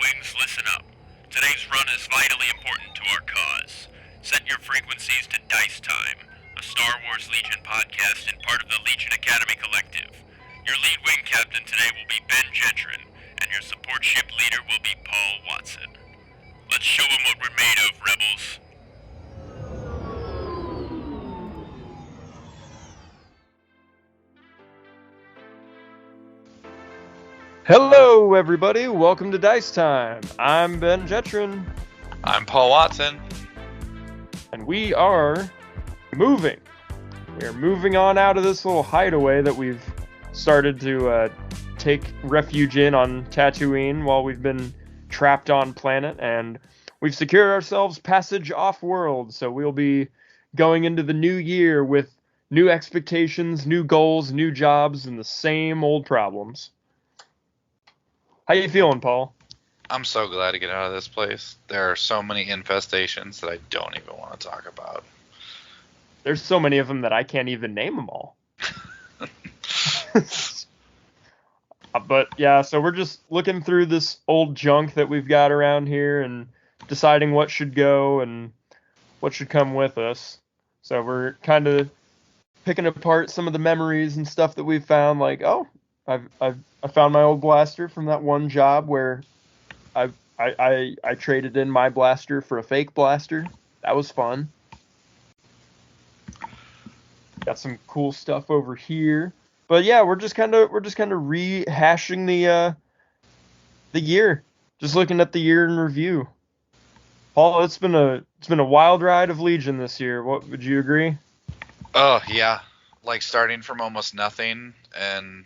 Wings, listen up. Today's run is vitally important to our cause. Set your frequencies to Dice Time, a Star Wars Legion podcast and part of the Legion Academy Collective. Your lead wing captain today will be Ben Jetron, and your support ship leader will be Paul Watson. Let's show them what we're made of, rebels. Hello, everybody. Welcome to Dice Time. I'm Ben Jetron. I'm Paul Watson. And we are moving. We are moving on out of this little hideaway that we've started to take refuge in on Tatooine while we've been trapped on planet. And we've secured ourselves passage off-world. So we'll be going into the new year with new expectations, new goals, new jobs, and the same old problems. How you feeling, Paul? I'm so glad to get out of this place. There are so many infestations that I don't even want to talk about. There's so many of them that I can't even name them all. But yeah, so we're just looking through this old junk that we've got around here and deciding what should go and what should come with us. So we're kind of picking apart some of the memories and stuff that we've found, like, oh, I found my old blaster from that one job where I traded in my blaster for a fake blaster. That was fun. Got some cool stuff over here. But yeah, we're just kind of rehashing the year. Just looking at the year in review. Paul, it's been a wild ride of Legion this year. What, would you agree? Oh yeah, like starting from almost nothing and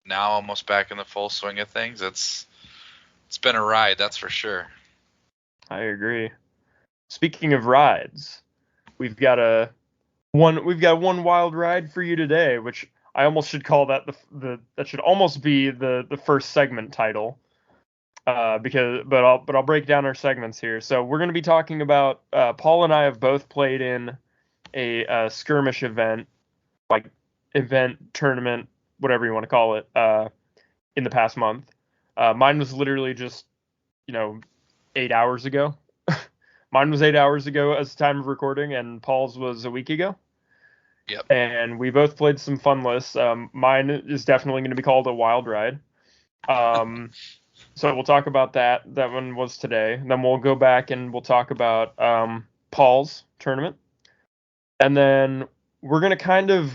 now almost back in the full swing of things. It's been a ride, that's for sure. I agree. Speaking of rides, we've got one wild ride for you today, which I almost should call that that should almost be the first segment title. But I'll break down our segments here. So we're going to be talking about Paul and I have both played in a skirmish event, like event tournament, whatever you want to call it, in the past month. Mine was literally just, 8 hours ago. Mine was 8 hours ago as the time of recording, and Paul's was a week ago. Yep. And we both played some fun lists. Mine is definitely going to be called a wild ride. So we'll talk about that. That one was today. Then we'll go back and we'll talk about Paul's tournament. And then we're going to kind of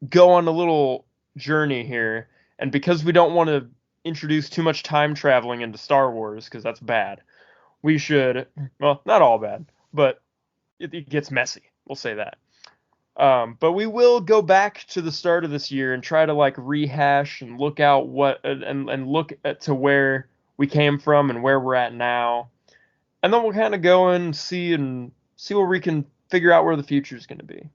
go on a little journey here, and because we don't want to introduce too much time traveling into Star Wars, because that's bad, we should, well, not all bad, but it gets messy, we'll say that. But we will go back to the start of this year and try to like rehash and look out and look to where we came from and where we're at now, and then we'll kind of go and see where we can figure out where the future is going to be.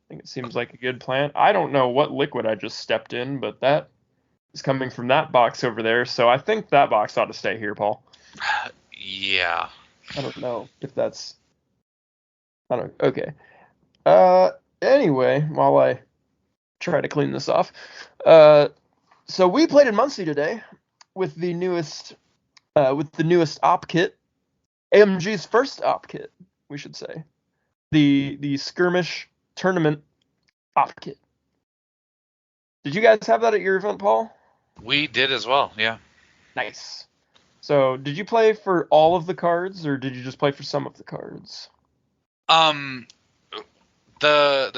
I think it seems like a good plan. I don't know what liquid I just stepped in, but that is coming from that box over there, so I think that box ought to stay here, Paul. Yeah. I don't know if that's... Okay. Anyway, while I try to clean this off. So we played in Muncie today with the newest op kit. AMG's first op kit, we should say. The Skirmish Tournament op kit. Did you guys have that at your event, Paul? We did as well, yeah. Nice. So, did you play for all of the cards, or did you just play for some of the cards? The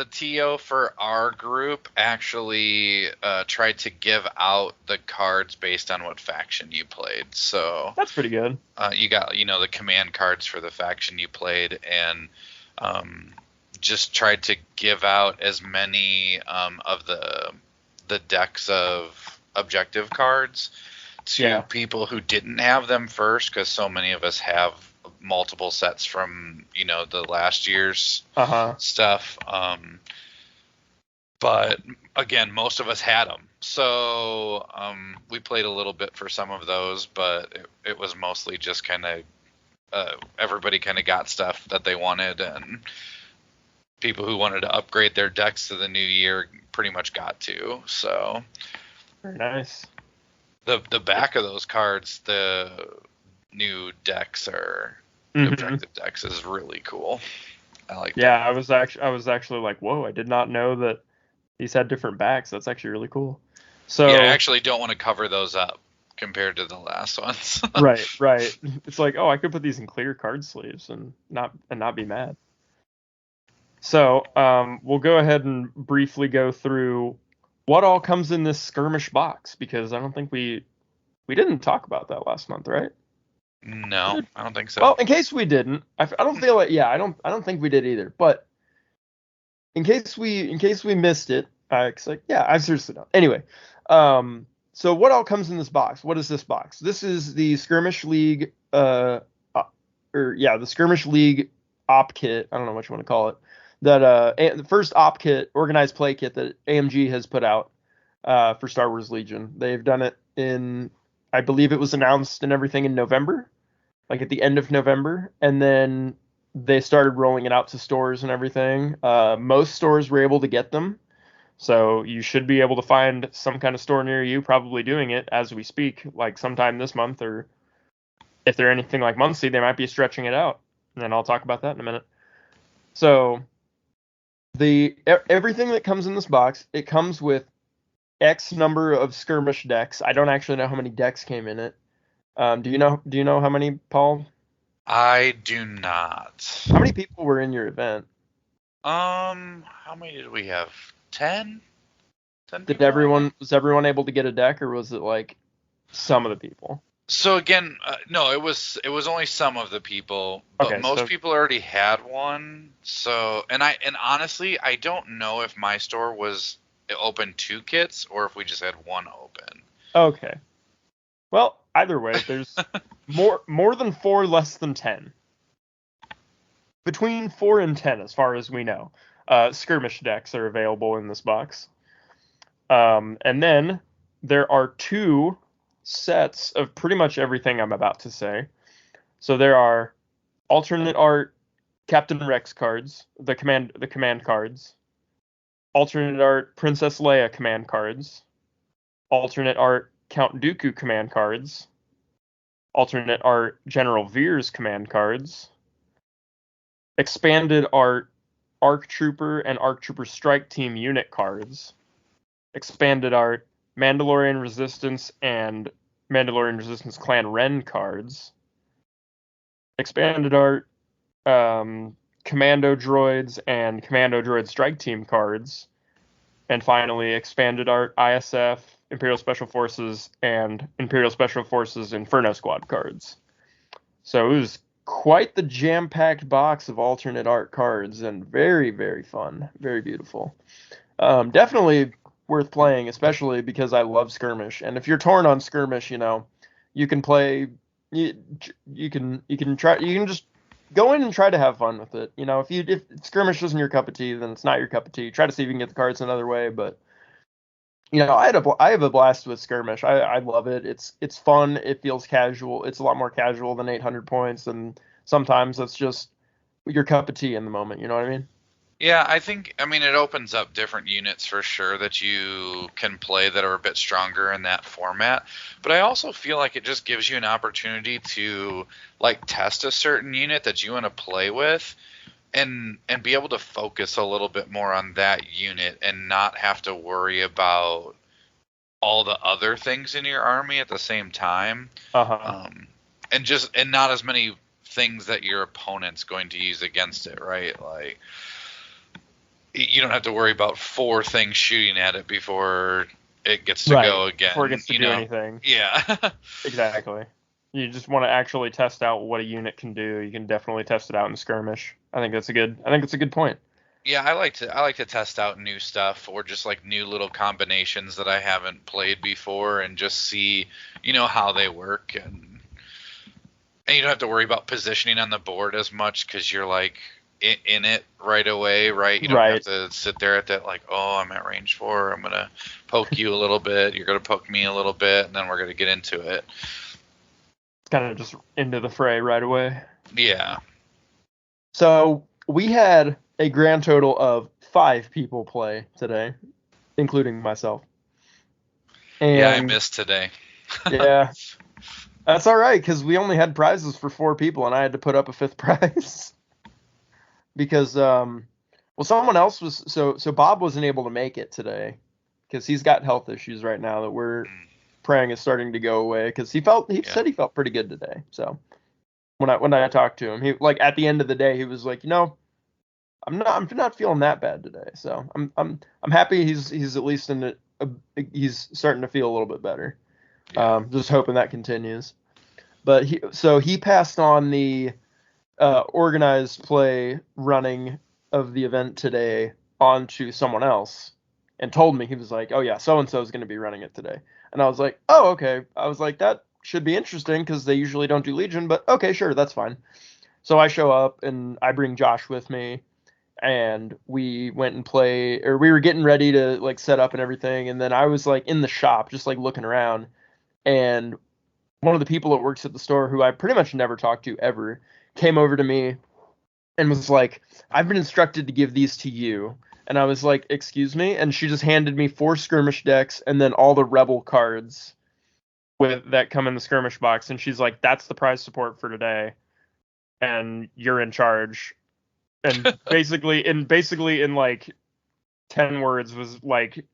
TO for our group actually tried to give out the cards based on what faction you played. So that's pretty good. You got the command cards for the faction you played, and just tried to give out as many of the decks of objective cards to people who didn't have them first, because so many of us have multiple sets from the last year's stuff. But again, most of us had them, so we played a little bit for some of those, but it was mostly just kind of everybody kind of got stuff that they wanted, and people who wanted to upgrade their decks to the new year pretty much got to. So very nice. The back of those cards, the new decks are Mhm. objective decks is really cool. I like Yeah, that. I was actually like, whoa, I did not know that these had different backs. That's actually really cool. So Yeah, I actually don't want to cover those up compared to the last ones. right. It's like, oh, I could put these in clear card sleeves and not be mad. So we'll go ahead and briefly go through what all comes in this skirmish box, because I don't think we didn't talk about that last month, right? No, I don't think so. Well, in case we didn't, I don't feel like, yeah, I don't think we did either. But in case we missed it, yeah, I seriously don't. Anyway, so what all comes in this box? What is this box? This is the Skirmish League, the Skirmish League op kit. I don't know what you want to call it. That the first op kit, organized play kit that AMG has put out for Star Wars Legion. They've done it in, I believe it was announced and everything in November, like at the end of November, and then they started rolling it out to stores and everything. Most stores were able to get them, so you should be able to find some kind of store near you probably doing it as we speak, like sometime this month, or if they're anything like monthly, they might be stretching it out, and then I'll talk about that in a minute. So everything that comes in this box, it comes with X number of skirmish decks. I don't actually know how many decks came in it. Do you know how many, Paul? I do not. How many people were in your event? How many did we have? 10? 10 Did people, I think? was everyone able to get a deck, or was it like some of the people? So again, no, it was only some of the people, but Okay, most so people already had one. So, and honestly, I don't know if my store was open 2 kits or if we just had one open. okay. Well, either way, there's more than 4, less than 10. Between 4 and 10, as far as we know. Skirmish decks are available in this box. And then there are 2 sets of pretty much everything I'm about to say. So there are alternate art Captain Rex cards, the command cards, alternate art Princess Leia command cards, alternate art Count Dooku command cards, alternate art General Veer's command cards, expanded art ARC Trooper and ARC Trooper Strike Team unit cards, expanded art Mandalorian Resistance and Mandalorian Resistance Clan Ren cards, expanded art Commando Droids and Commando Droid Strike Team cards, and finally expanded art ISF, Imperial Special Forces, and Imperial Special Forces Inferno Squad cards. So it was quite the jam-packed box of alternate art cards, and very, very fun, very beautiful. Definitely worth playing, especially because I love Skirmish. And if you're torn on Skirmish, you can play. You can just go in and try to have fun with it. If Skirmish isn't your cup of tea, then it's not your cup of tea. Try to see if you can get the cards another way, but. I have a blast with Skirmish. I love it. It's fun. It feels casual. It's a lot more casual than 800 points, and sometimes it's just your cup of tea in the moment. You know what I mean? Yeah, I mean, it opens up different units for sure that you can play that are a bit stronger in that format. But I also feel like it just gives you an opportunity to like test a certain unit that you want to play with and be able to focus a little bit more on that unit and not have to worry about all the other things in your army at the same time. Uh-huh. And not as many things that your opponent's going to use against it, right? Like you don't have to worry about 4 things shooting at it before it gets to go again. Before it gets to do anything. Yeah. Exactly. You just want to actually test out what a unit can do. You can definitely test it out in Skirmish. I think it's a good point. Yeah, I like to test out new stuff or just like new little combinations that I haven't played before and just see, how they work and you don't have to worry about positioning on the board as much because you're like in it right away, right? You don't have to sit there at that like, oh, I'm at range 4. I'm gonna poke you a little bit. You're gonna poke me a little bit, and then we're gonna get into it. Kind of just into the fray right away. Yeah. So we had a grand total of 5 people play today, including myself. And yeah, I missed today. Yeah. That's all right, because we only had prizes for 4 people, and I had to put up a 5th prize. Because, well, someone else was, so Bob wasn't able to make it today, because he's got health issues right now that we're praying is starting to go away, because he said he felt pretty good today. So when I talked to him, he, like, at the end of the day, he was like, I'm not feeling that bad today. So I'm happy he's at least he's starting to feel a little bit better. Yeah. Just hoping that continues. But he passed on the organized play running of the event today on to someone else, and told me, he was like, "Oh yeah, so and so is going to be running it today." And I was like, "Oh, okay." I was like, "That should be interesting because they usually don't do Legion, but okay, sure, that's fine." So I show up and I bring Josh with me, and we went and we were getting ready to like set up and everything, and then I was like in the shop just like looking around, and one of the people that works at the store, who I pretty much never talked to ever, came over to me and was like, "I've been instructed to give these to you." And I was like, "Excuse me?" And she just handed me 4 skirmish decks and then all the rebel cards that come in the skirmish box, and she's like, "That's the prize support for today, and you're in charge." And basically in like 10 words was like,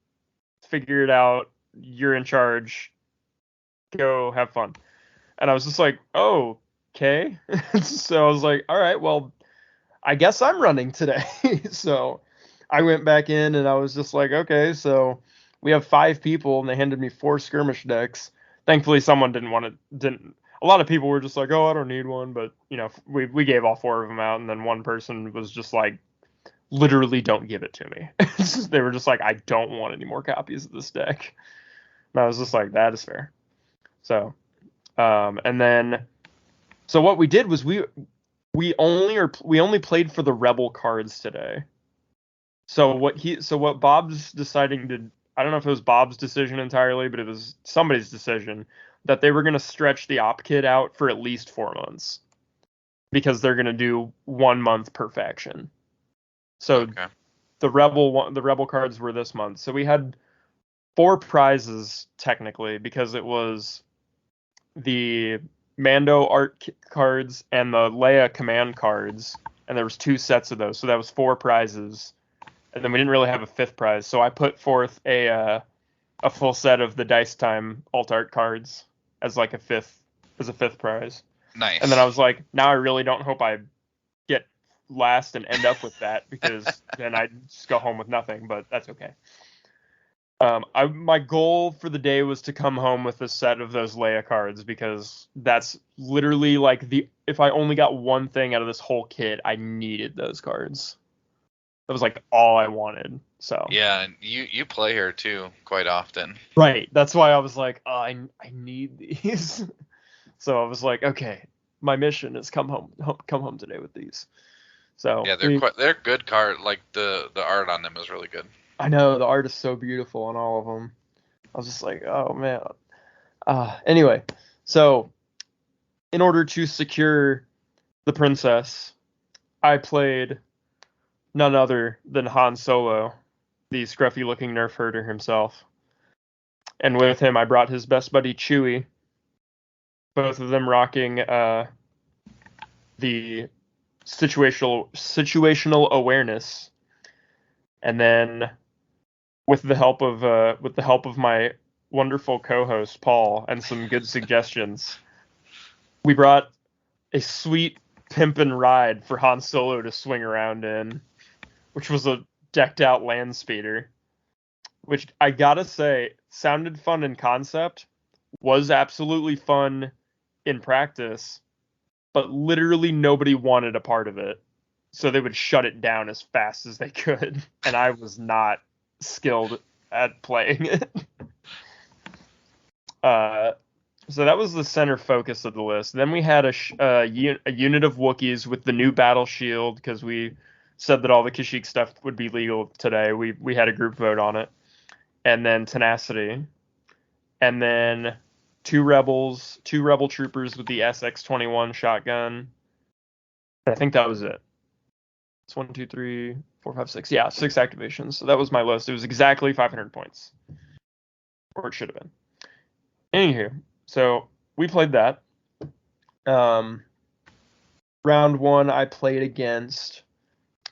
"Figure it out, you're in charge, go have fun." And I was just like, "Oh, okay." So I was like, "All right, well, I guess I'm running today." So I went back in and I was just like, "Okay, so we have 5 people," and they handed me 4 skirmish decks. Thankfully, someone didn't. A lot of people were just like, "Oh, I don't need one," but we gave all 4 of them out, and then one person was just like, "Literally, don't give it to me." They were just like, "I don't want any more copies of this deck." And I was just like, "That is fair." So, and then, so what we did was we only played for the rebel cards today. So what Bob's deciding to, I don't know if it was Bob's decision entirely, but it was somebody's decision, that they were going to stretch the op kit out for at least 4 months, because they're going to do 1 month per faction. So Okay. the rebel cards were this month. So we had 4 prizes technically, because it was the Mando art cards and the Leia command cards, and there was 2 sets of those. So that was 4 prizes. And then we didn't really have a 5th prize, so I put forth a full set of the Dice Time alt art cards as like a 5th prize. Nice. And then I was like, now I really don't hope I get last and end up with that, because then I'd just go home with nothing. But that's okay. My goal for the day was to come home with a set of those Leia cards, because that's literally like if I only got one thing out of this whole kit, I needed those cards. That was like all I wanted. So Yeah, and you play her too quite often. right, that's why I was like, oh, I need these. So I was like, okay, my mission is come home today with these. So Yeah, they're good card. Like the art on them is really good. I know the art is so beautiful on all of them. I was just like, oh man. Anyway, so in order to secure the princess, I played none other than Han Solo, the scruffy-looking nerf herder himself. And with him, I brought his best buddy Chewie. Both of them rocking the situational awareness, and then with the help of my wonderful co-host Paul and some good suggestions, we brought a sweet pimpin' ride for Han Solo to swing around in, which was a decked out land speeder, which I gotta say sounded fun in concept, was absolutely fun in practice, but literally nobody wanted a part of it. So they would shut it down as fast as they could, and I was not skilled at playing it. So that was the center focus of the list. Then we had a unit of Wookiees with the new battle shield, because we said that all the Kashyyyk stuff would be legal today. We had a group vote on it. And then tenacity. And then 2 rebel troopers with the SX-21 shotgun. I think that was it. It's 1, 2, 3, 4, 5, 6. Yeah, 6 activations. So that was my list. It was exactly 500 points. Or it should have been. Anywho, So we played that. Round one, I played against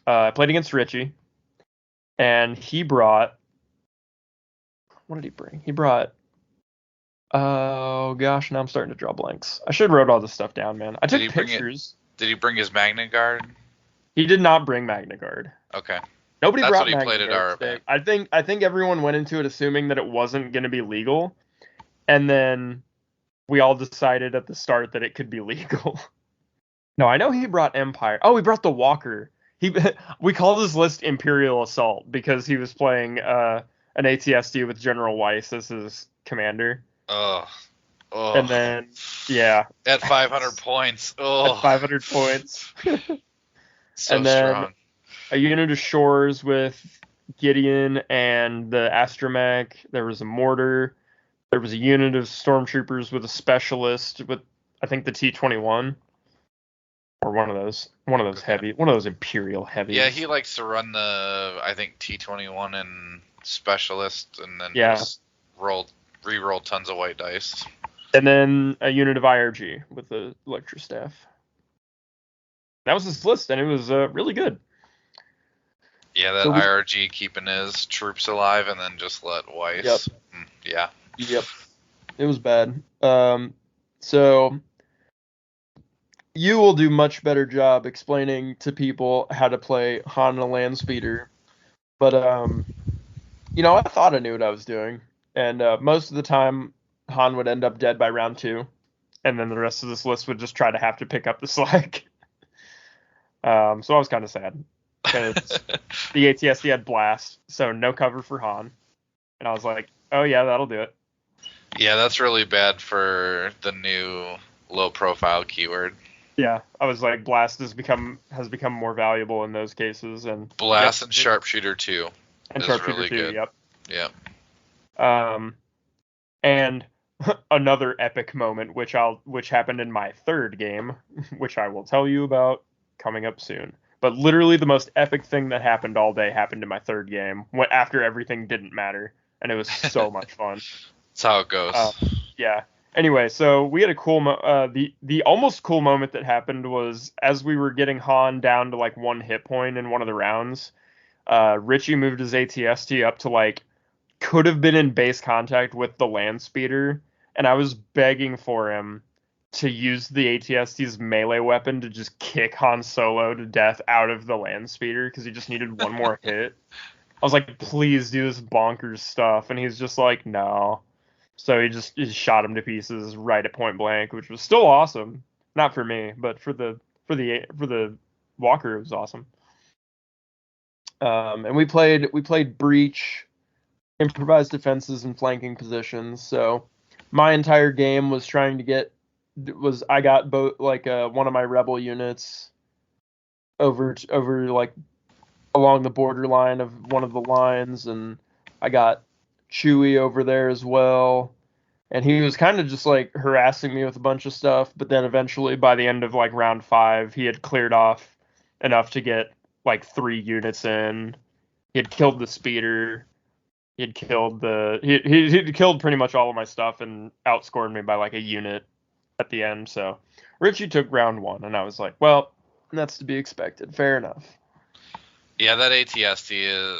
Richie, and he brought. What did he bring? He brought. Oh gosh, now I'm starting to draw blanks. I should have wrote all this stuff down, man. I took pictures. Did he bring his Magna Guard? He did not bring Magna Guard. Okay. Nobody That's brought what he Magna played at Guard our today. event. I think everyone went into it assuming that it wasn't going to be legal, and then we all decided at the start that it could be legal. No, I know he brought Empire. Oh, he brought the Walker. We called his list Imperial Assault because he was playing an ATSD with General Weiss as his commander. Oh. And then, yeah. At 500 points. Oh. At 500 points. So and then strong. A unit of Shores with Gideon and the Astromech. There was a Mortar. There was a unit of Stormtroopers with a Specialist with, I think, the T-21. Or one of those heavy, one of those Imperial heavies. Yeah, he likes to run the, I think, T-21 and Specialist, and then just re-roll tons of white dice. And then a unit of IRG with the Electrostaff. That was his list, and it was really good. Yeah, that IRG keeping his troops alive, and then just let Weiss. Yep. Yeah. Yep. It was bad. So you will do much better job explaining to people how to play Han and a land speeder. But I thought I knew what I was doing, and most of the time Han would end up dead by round 2, and then the rest of this list would just try to have to pick up the slack. So I was kind of sad because the ATSD had Blast, so no cover for Han, and I was like, oh yeah, that'll do it. Yeah, that's really bad for the new low-profile keyword. Yeah, I was like, Blast has become more valuable in those cases, and Blast and Sharpshooter 2. And Sharpshooter really 2, good. Yep. And another epic moment, which happened in my third game, which I will tell you about coming up soon. But literally the most epic thing that happened all day happened in my third game, after everything didn't matter, and it was so much fun. That's how it goes. Yeah. Anyway, so we had a cool the almost cool moment that happened was as we were getting Han down to like 1 hit point in one of the rounds, Richie moved his ATST up to like could have been in base contact with the land speeder, and I was begging for him to use the ATST's melee weapon to just kick Han Solo to death out of the land speeder because he just needed one more hit. I was like, please do this bonkers stuff, and he's just like, no. So he just shot him to pieces right at point blank, which was still awesome. Not for me, but for the Walker, it was awesome. And we played Breach, improvised defenses, and flanking positions. So my entire game was I got both one of my rebel units over like along the borderline of one of the lines, and I got Chewie over there as well, and he was kind of just like harassing me with a bunch of stuff, but then eventually by the end of like round 5 he had cleared off enough to get like 3 units in. He had killed the speeder, he'd killed pretty much all of my stuff and outscored me by like a unit at the end. So Richie took round 1, and I was like, well, that's to be expected, fair enough. Yeah, that ATST is,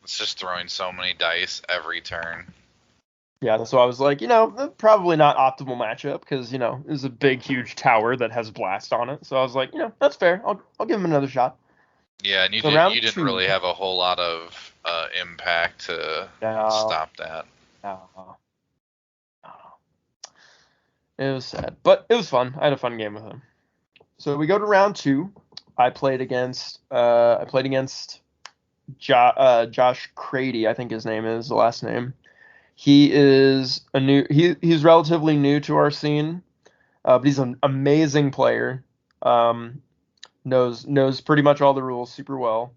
it's just throwing so many dice every turn. Yeah, so I was like, probably not optimal matchup because, it's a big, huge tower that has Blast on it. So I was like, that's fair. I'll give him another shot. Yeah, and you didn't really have a whole lot of impact to stop that. No. It was sad, but it was fun. I had a fun game with him. So we go to round 2. I played against Josh Crady, I think his name is, the last name. He is he's relatively new to our scene, but he's an amazing player. Knows pretty much all the rules super well.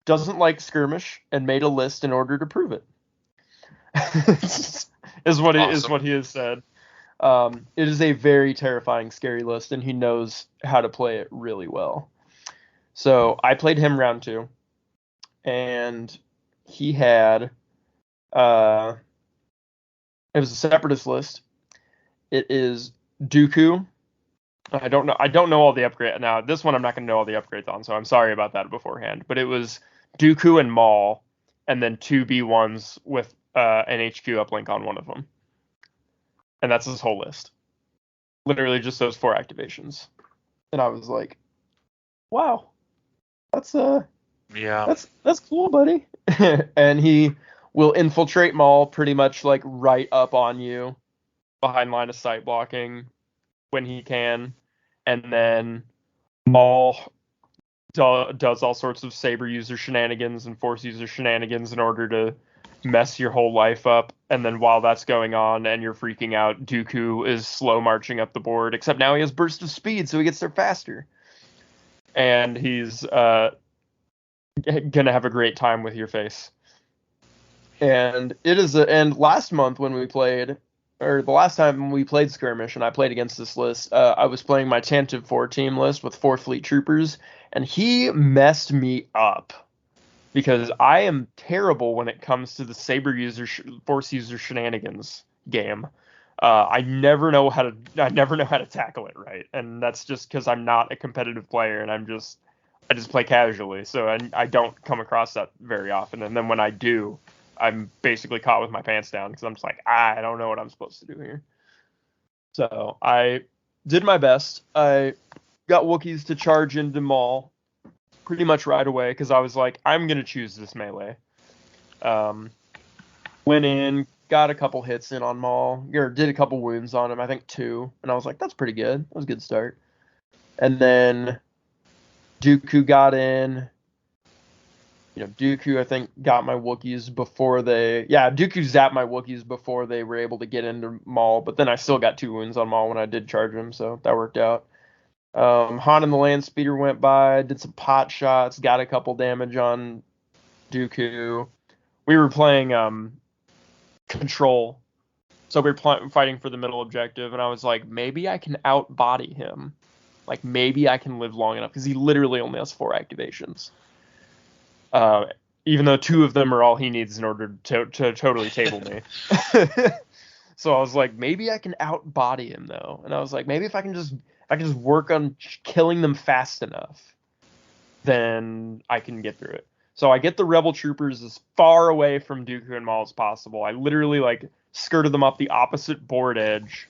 Doesn't like skirmish and made a list in order to prove it. is what he has said. It is a very terrifying, scary list, and he knows how to play it really well. So I played him round 2, and he had it was a separatist list. it is Dooku. I don't know all the upgrades. Now, this one I'm not going to know all the upgrades on, so I'm sorry about that beforehand. But it was Dooku and Maul, and then 2 B1s with an HQ uplink on one of them. And that's his whole list. Literally just those 4 activations. And I was like, wow, that's cool, buddy. And he will infiltrate Maul pretty much like right up on you, behind line of sight blocking when he can. And then Maul does all sorts of saber user shenanigans and force user shenanigans in order to mess your whole life up. And then while that's going on and you're freaking out, Dooku is slow marching up the board, except now he has burst of speed, so he gets there faster. And he's gonna have a great time with your face. And and last month when we played, or the last time we played Skirmish and I played against this list, I was playing my Tantive 4 team list with 4 Fleet Troopers, and he messed me up. Because I am terrible when it comes to the saber user, force user shenanigans game. I never know how to tackle it right, and that's just because I'm not a competitive player, and I just play casually, so I don't come across that very often. And then when I do, I'm basically caught with my pants down because I'm just like, I don't know what I'm supposed to do here. So I did my best. I got Wookiees to charge into Maul pretty much right away because I was like, I'm going to choose this melee. Went in, got a couple hits in on Maul, or did a couple wounds on him, I think 2, and I was like, that's pretty good. That was a good start. And then Dooku got in. Dooku, I think, got my Wookiees before Dooku zapped my Wookiees before they were able to get into Maul, but then I still got 2 wounds on Maul when I did charge him, so that worked out. Han and the Land Speeder went by, did some pot shots, got a couple damage on Dooku. We were playing Control, so we were fighting for the middle objective, and I was like, maybe I can out-body him. Like, maybe I can live long enough, because he literally only has 4 activations. Even though 2 of them are all he needs in order to totally table me. So I was like, maybe I can out-body him, though. And I was like, maybe if I can just work on killing them fast enough, then I can get through it. So I get the Rebel Troopers as far away from Dooku and Maul as possible. I literally skirted them up the opposite board edge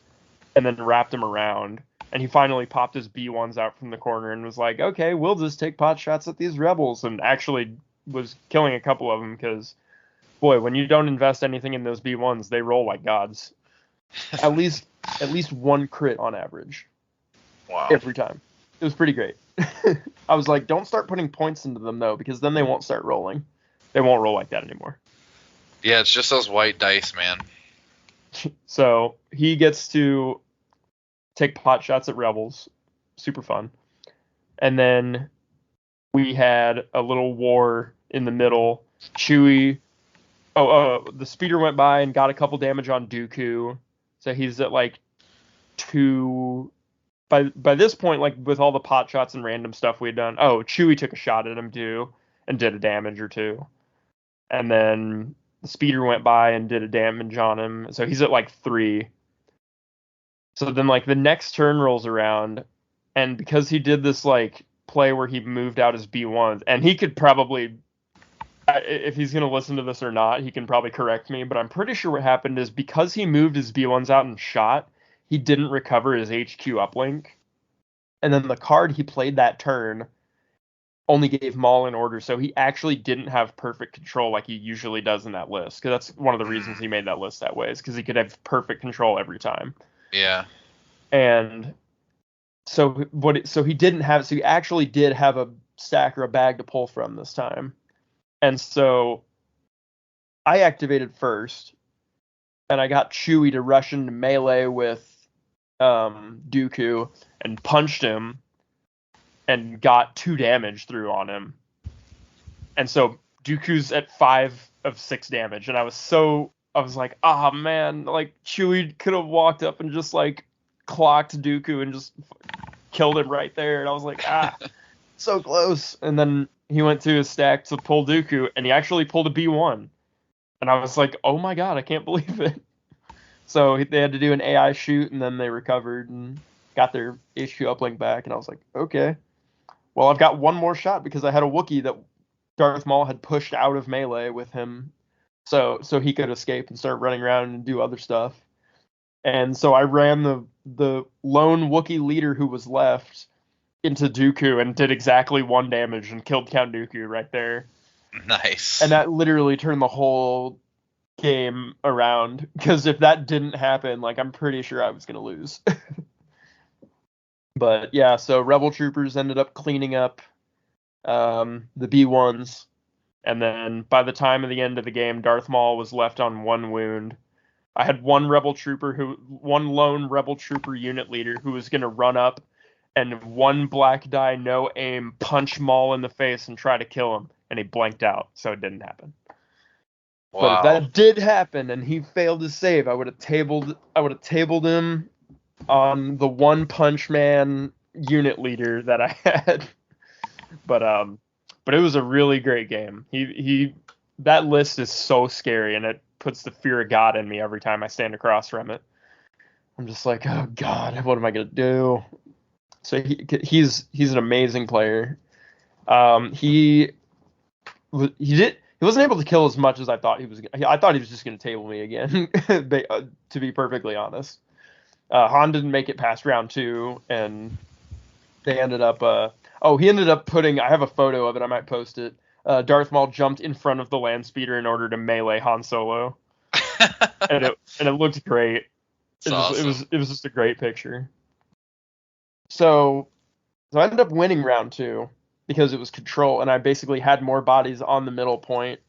and then wrapped him around. And he finally popped his B1s out from the corner and was like, okay, we'll just take pot shots at these rebels. And actually was killing a couple of them because, boy, when you don't invest anything in those B1s, they roll like gods. At least 1 crit on average. Wow. Every time. It was pretty great. I was like, don't start putting points into them, though, because then they won't start rolling. They won't roll like that anymore. Yeah, it's just those white dice, man. So he gets to take pot shots at rebels. Super fun. And then we had a little war in the middle. Chewie... the speeder went by and got a couple damage on Dooku. So he's at 2... By this point, with all the pot shots and random stuff we had done, Chewie took a shot at him too and did a damage or 2. And then the speeder went by and did a damage on him. So he's at 3. So then the next turn rolls around, and because he did this play where he moved out his B1s, and he could probably, if he's going to listen to this or not, he can probably correct me, but I'm pretty sure what happened is because he moved his B1s out and shot, he didn't recover his HQ uplink. And then the card he played that turn only gave Maul an order, so he actually didn't have perfect control like he usually does in that list. Because that's one of the reasons he made that list that way, is because he could have perfect control every time. Yeah. And so he actually did have a stack or a bag to pull from this time. And so I activated first, and I got Chewie to rush into melee with Dooku and punched him and got 2 damage through on him. And so Dooku's at 5 of 6 damage, and I was like, ah, man, Chewie could have walked up and just clocked Dooku and just killed him right there. And I was like, so close. And then he went to his stack to pull Dooku, and he actually pulled a B1. And I was like, oh my god, I can't believe it. So they had to do an AI shoot, and then they recovered and got their HQ uplink back. And I was like, okay, well, I've got one more shot because I had a Wookiee that Darth Maul had pushed out of melee with him, so he could escape and start running around and do other stuff. And so I ran the lone Wookiee leader who was left into Dooku and did exactly 1 damage and killed Count Dooku right there. Nice. And that literally turned the whole game around, because if that didn't happen, like, I'm pretty sure I was gonna lose. But yeah, so Rebel troopers ended up cleaning up the B1s, and then by the time of the end of the game, Darth Maul was left on 1 wound. I had one lone rebel trooper unit leader who was gonna run up and 1 black die, no aim, punch Maul in the face and try to kill him, and he blanked out, so it didn't happen. Wow. But if that did happen and he failed to save, I would have tabled him on the One Punch Man unit leader that I had. But it was a really great game. That list is so scary, and it puts the fear of God in me every time I stand across from it. I'm just like, oh God, what am I gonna do? So he's an amazing player. He wasn't able to kill as much as I thought he was. I thought he was just gonna table me again. To be perfectly honest, Han didn't make it past round 2, and they ended up. He ended up putting. I have a photo of it. I might post it. Darth Maul jumped in front of the land speeder in order to melee Han Solo, and it looked great. Awesome. It was just a great picture. So I ended up winning round 2 because it was control, and I basically had more bodies on the middle point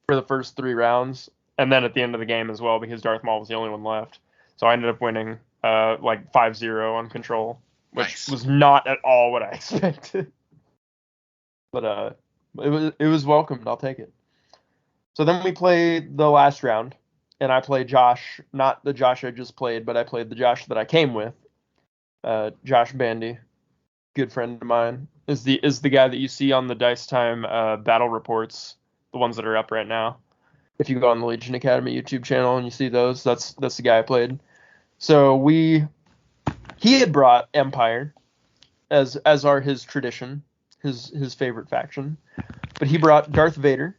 for the first 3 rounds, and then at the end of the game as well, because Darth Maul was the only one left. So I ended up winning like 5-0 on control, which was not at all what I expected. But it was welcomed. I'll take it. So then we played the last round, and I played Josh, not the Josh I just played, but I played the Josh that I came with. Josh Bandy, good friend of mine, is the guy that you see on the Dice Time battle reports, the ones that are up right now. If you go on the Legion Academy YouTube channel and you see those, that's the guy I played. So he had brought Empire as his tradition, his favorite faction, but he brought Darth Vader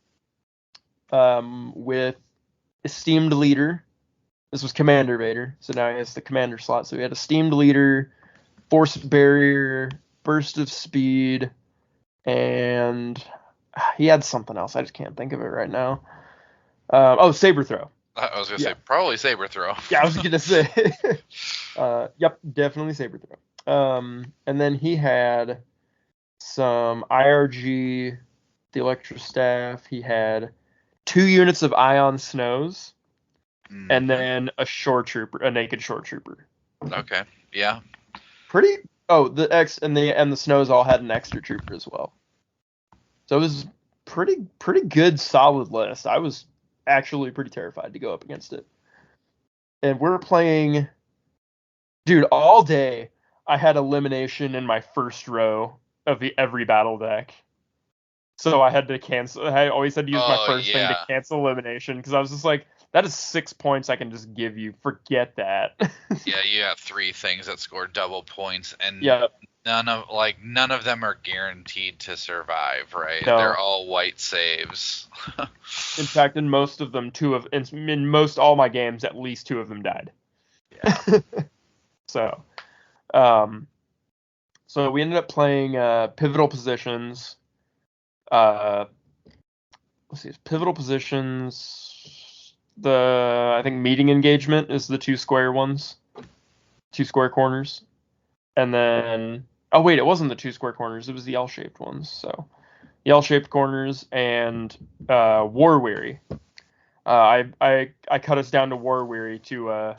with esteemed leader. This was Commander Vader, so now he has the commander slot. So he had esteemed leader, force barrier, burst of speed, and he had something else. I just can't think of it right now. Saber throw. I was gonna say probably saber throw. Yeah, I was gonna say. Yep, definitely saber throw. And then he had some IRG, the Electro Staff. He had 2 units of Ion Snows. And then a naked shore trooper. Okay. Yeah. The X and the Snows all had an extra trooper as well. So it was pretty good, solid list. I was actually pretty terrified to go up against it. And we're playing, dude, all day. I had elimination in my first row of every battle deck. So I had to cancel. I always had to use my first thing to cancel elimination, because I was just like, that is 6 points I can just give you. Forget that. Yeah, you have 3 things that score double points, and none of them are guaranteed to survive, right? No. They're all white saves. In fact, in most of them, in most all my games, at least 2 of them died. Yeah. So we ended up playing pivotal positions. Let's see, pivotal positions. I think meeting engagement is the 2 square ones, 2 square corners, and then it wasn't the 2 square corners, it was the L-shaped ones. So the L-shaped corners and War Weary. I cut us down to War Weary to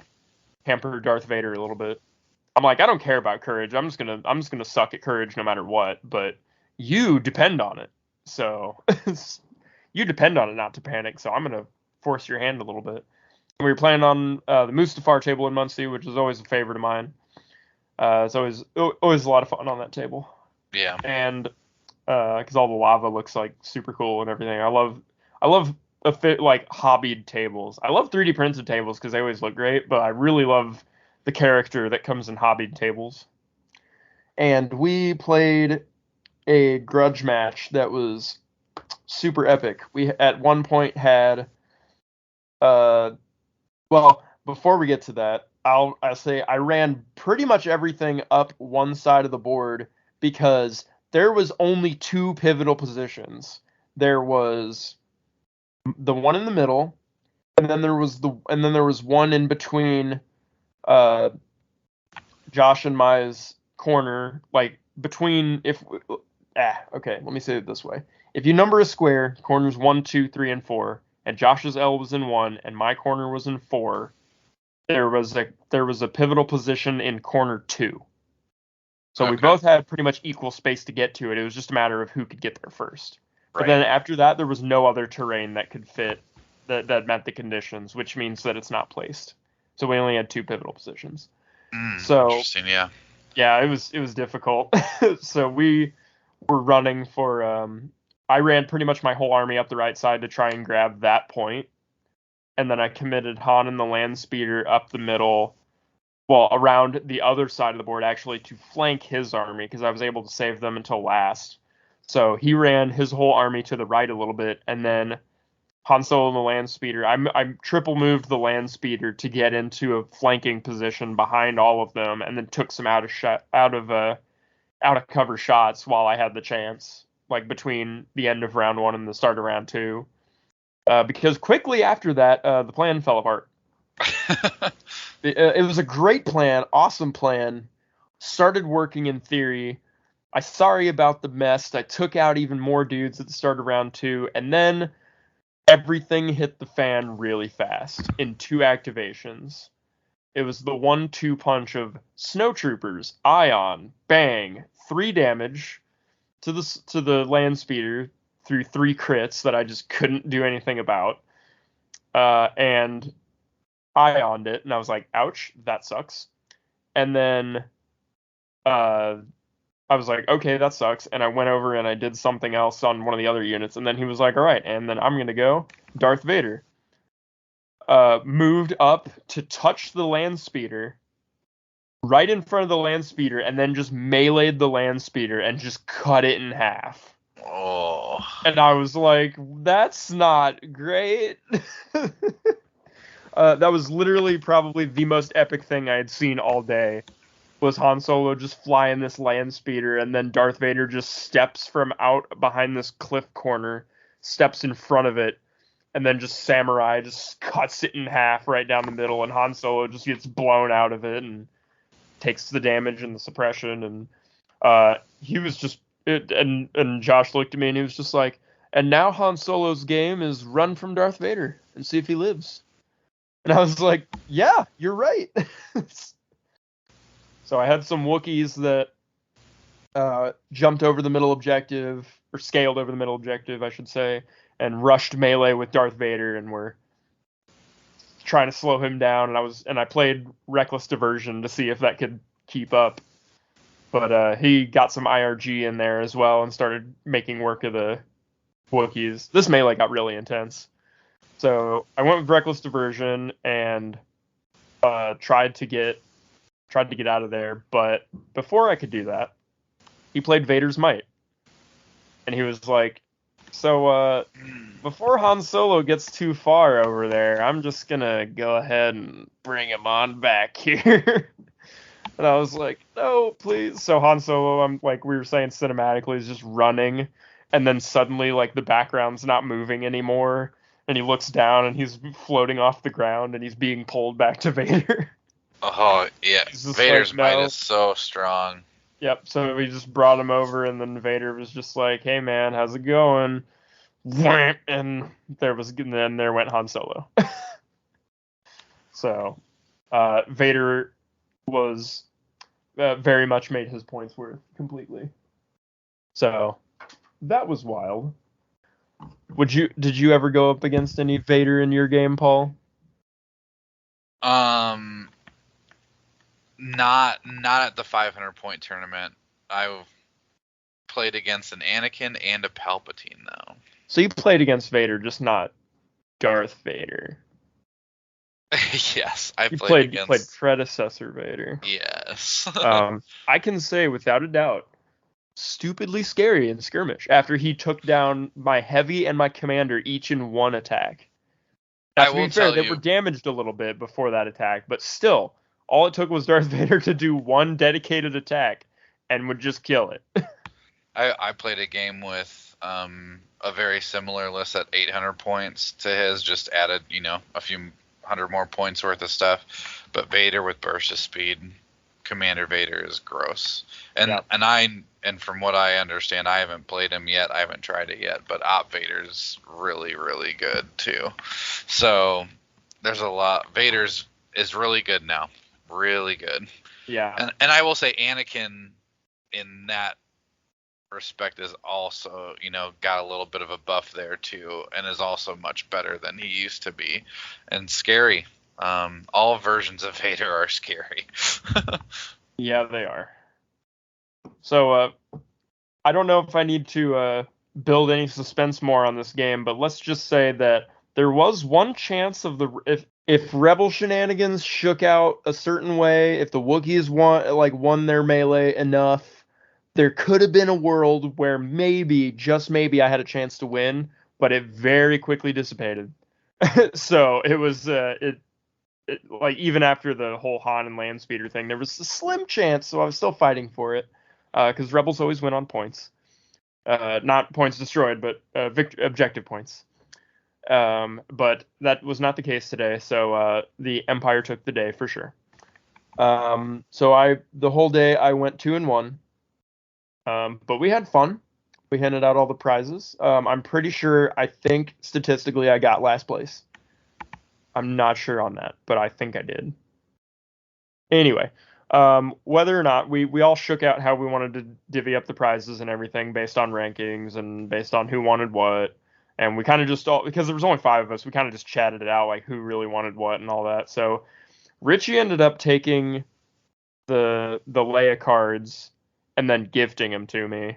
hamper Darth Vader a little bit. I'm like, I don't care about courage. I'm just gonna suck at courage no matter what. But you depend on it, so you depend on it not to panic. So I'm gonna force your hand a little bit. We were playing on the Mustafar table in Muncie, which is always a favorite of mine. It's always a lot of fun on that table. Yeah. And because all the lava looks like super cool and everything. I love like hobbied tables. I love 3D printed tables because they always look great, but I really love the character that comes in hobbied tables. And we played a grudge match that was super epic. We at one point had well, before we get to that, I'll say I ran pretty much everything up one side of the board because there was only two pivotal positions. There was the one in the middle, and then there was one in between uh Josh and Maya's corner, like between okay, let me say it this way. If you number a square, corners 1, 2, 3, and 4, and Josh's L was in 1 and my corner was in 4, there was a pivotal position in corner 2. So we both had pretty much equal space to get to it. It was just a matter of who could get there first. But then after that, there was no other terrain that could fit that met the conditions, which means that it's not placed. So we only had two pivotal positions. So interesting, yeah. Yeah, it was difficult. So we were running for I ran pretty much my whole army up the right side to try and grab that point. And then I committed Han and the land speeder up the middle, well, around the other side of the board actually, to flank his army because I was able to save them until last. So he ran his whole army to the right a little bit, and then Han Solo and the land speeder. I triple moved the land speeder to get into a flanking position behind all of them, and then took some out of cover shots while I had the chance, like between the end of round 1 and the start of round 2. Because quickly after that, the plan fell apart. It was a great plan, awesome plan. Started working in theory. Sorry about the mess. I took out even more dudes at the start of round 2, and then everything hit the fan really fast in 2 activations. It was the 1-2 punch of Snowtroopers, Ion, bang, 3 damage to the land speeder through 3 crits that I just couldn't do anything about. And Ioned it, and I was like, ouch, that sucks. And then I was like, okay, that sucks. And I went over and I did something else on one of the other units. And then he was like, all right, and then I'm going to go Darth Vader. Moved up to touch the land speeder right in front of the land speeder, and then just meleeed the land speeder and just cut it in half. Oh. And I was like, that's not great. That was literally probably the most epic thing I had seen all day. Was Han Solo just flying this land speeder, and then Darth Vader just steps from out behind this cliff corner, steps in front of it, and then just Samurai just cuts it in half right down the middle, and Han Solo just gets blown out of it and takes the damage and the suppression. And he was just and Josh looked at me and he was just like, and now Han Solo's game is run from Darth Vader and see if he lives. And I was like, yeah, you're right. So I had some Wookiees that jumped over the middle objective, or scaled over the middle objective, I should say, and rushed melee with Darth Vader, and were trying to slow him down. And I played Reckless Diversion to see if that could keep up. But he got some IRG in there as well and started making work of the Wookiees. This melee got really intense. So I went with Reckless Diversion and tried to get out of there, but before I could do that, he played Vader's Might. And he was like, so before Han Solo gets too far over there, I'm just gonna go ahead and bring him on back here. And I was like, no, please. So Han Solo, I'm like we were saying cinematically, is just running, and then suddenly like the background's not moving anymore, and he looks down and he's floating off the ground and he's being pulled back to Vader. Oh, yeah. Vader's might is so strong. Yep, so we just brought him over, and then Vader was just like, hey, man, how's it going? And there went Han Solo. So, Vader was very much made his points worth completely. So, that was wild. Did you ever go up against any Vader in your game, Paul? Not at the 500-point tournament. I played against an Anakin and a Palpatine, though. So you played against Vader, just not Darth Vader. Yes, I You played played against. predecessor Vader. Yes. I can say without a doubt, stupidly scary in skirmish after he took down my heavy and my commander each in one attack. Now, I to be will fair, tell they were you. damaged a little bit before that attack, but still, all it took was Darth Vader to do one dedicated attack and would just kill it. I played a game with a very similar list at 800 points to his, just added, a few hundred more points worth of stuff. But Vader with burst of speed, Commander Vader is gross. And Yeah. and from what I understand, I haven't played him yet. I haven't tried it yet, but Op Vader's really, really good too. So there's a lot. Vader's is really good now. Really good. Yeah. And I will say Anakin in that respect is also, got a little bit of a buff there too, and is also much better than he used to be, and scary. All versions of Vader are scary. Yeah, they are. So, I don't know if I need to build any suspense more on this game, but let's just say that there was one chance of if Rebel shenanigans shook out a certain way, if the Wookiees won their melee enough, there could have been a world where maybe, just maybe, I had a chance to win, but it very quickly dissipated. So it was like even after the whole Han and land speeder thing, there was a slim chance. So I was still fighting for it because Rebels always win on points, not points destroyed, but objective points. But that was not the case today. So the Empire took the day for sure. So the whole day I went 2-1. But we had fun. We handed out all the prizes. I'm pretty sure, I think statistically I got last place. I'm not sure on that, but I think I did. Anyway, whether or not we all shook out how we wanted to divvy up the prizes and everything based on rankings and based on who wanted what. And we kind of just all, because there was only 5 of us, we kind of just chatted it out, like who really wanted what and all that. So Richie ended up taking the Leia cards and then gifting them to me,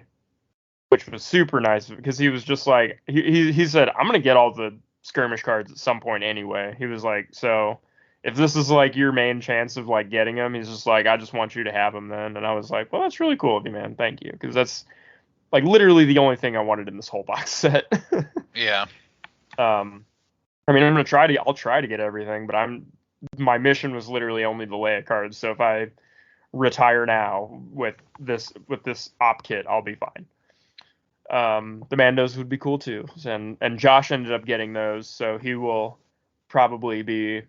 which was super nice because he was just like, he said, I'm gonna get all the skirmish cards at some point anyway. He was like, so if this is like your main chance of like getting them, he's just like, I just want you to have them then. And I was like, well, that's really cool of you, man. Thank you, because that's like literally the only thing I wanted in this whole box set. Yeah. I mean, I'll try to get everything, but my mission was literally only the Leia cards. So if I retire now with this op kit, I'll be fine. The Mandos would be cool too, and Josh ended up getting those, so he will probably be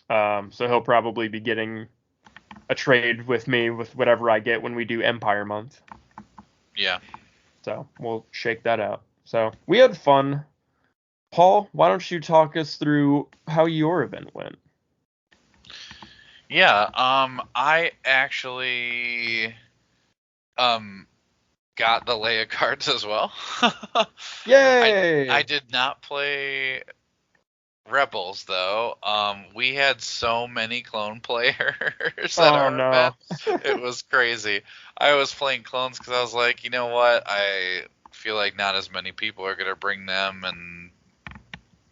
he'll probably be getting a trade with me with whatever I get when we do Empire Month. Yeah. So we'll shake that out. So we had fun. Paul, why don't you talk us through how your event went? Yeah. I actually got the Leia cards as well. Yay! I did not play Rebels though. We had so many clone players at our event. It was crazy. I was playing clones because I was like, you know what? I feel like not as many people are gonna bring them, and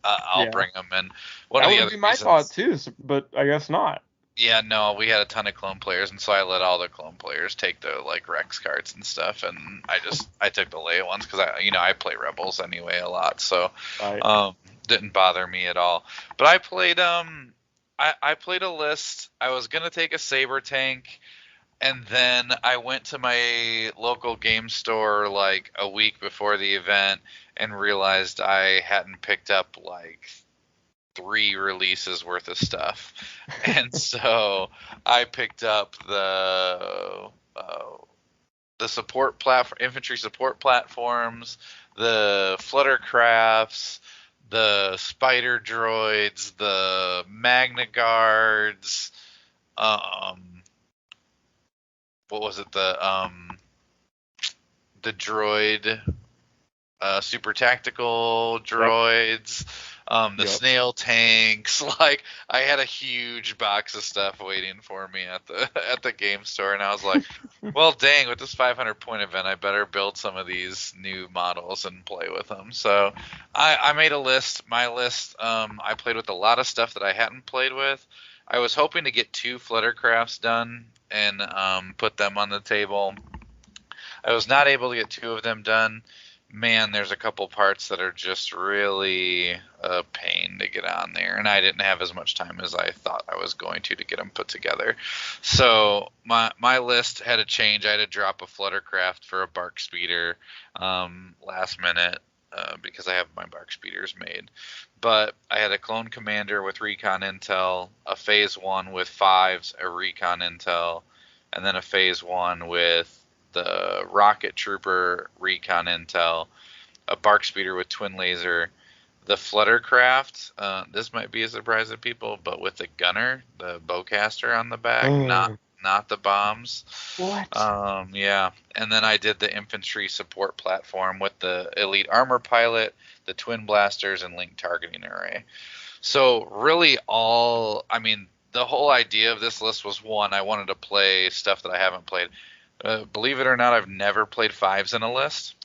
I'll bring them. And one that of the would other be my reasons, thought too, but I guess not. yeah, no, we had a ton of clone players, and so I let all the clone players take the like Rex cards and stuff, and I took the Leia ones because I play Rebels anyway a lot, so didn't bother me at all. But I played I played a list. I was gonna take a Saber tank, and then I went to my local game store like a week before the event and realized I hadn't picked up like 3 releases worth of stuff. And so I picked up the support platform, infantry support platforms, the fluttercrafts, the spider droids, the magna guards, what was it, the droid, super tactical droids, The Yep. snail tanks. Like, I had a huge box of stuff waiting for me at the at the game store, and I was like, well, dang, with this 500 point event, I better build some of these new models and play with them. So I made a list. My list, I played with a lot of stuff that I hadn't played with. I was hoping to get 2 Fluttercrafts done and put them on the table. I was not able to get 2 of them done. Man, there's a couple parts that are just really a pain to get on there, and I didn't have as much time as I thought I was going to get them put together. So my list had to change. I had to drop a Fluttercraft for a Bark Speeder last minute because I have my Bark Speeders made. But I had a Clone Commander with Recon Intel, a Phase 1 with 5s, a Recon Intel, and then a Phase 1 with the Rocket Trooper Recon Intel, a Bark Speeder with Twin Laser, the Fluttercraft. This might be a surprise to people, but with the gunner, the bowcaster on the back, not the bombs. What? Yeah. And then I did the infantry support platform with the elite armor pilot, the twin blasters, and link targeting array. So really the whole idea of this list was, one, I wanted to play stuff that I haven't played. Believe it or not, I've never played 5s in a list.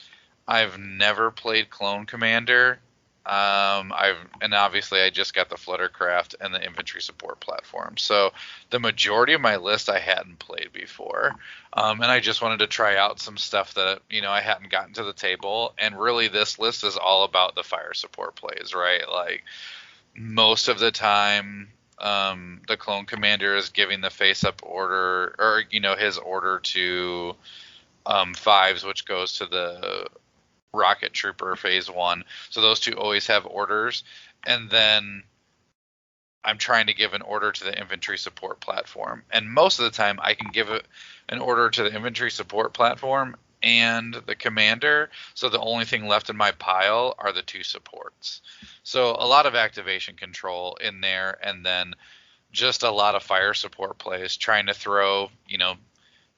I've never played Clone Commander. And obviously I just got the Fluttercraft and the infantry support platform. So the majority of my list I hadn't played before. And I just wanted to try out some stuff that, I hadn't gotten to the table. And really this list is all about the fire support plays, right? Like, most of the time, the Clone Commander is giving the face-up order, or his order to 5s, which goes to the Rocket Trooper Phase 1. So those 2 always have orders, and then I'm trying to give an order to the infantry support platform. And most of the time, I can give an order to the infantry support platform and the commander. So the only thing left in my pile are the 2 supports. So a lot of activation control in there, and then just a lot of fire support plays, trying to throw,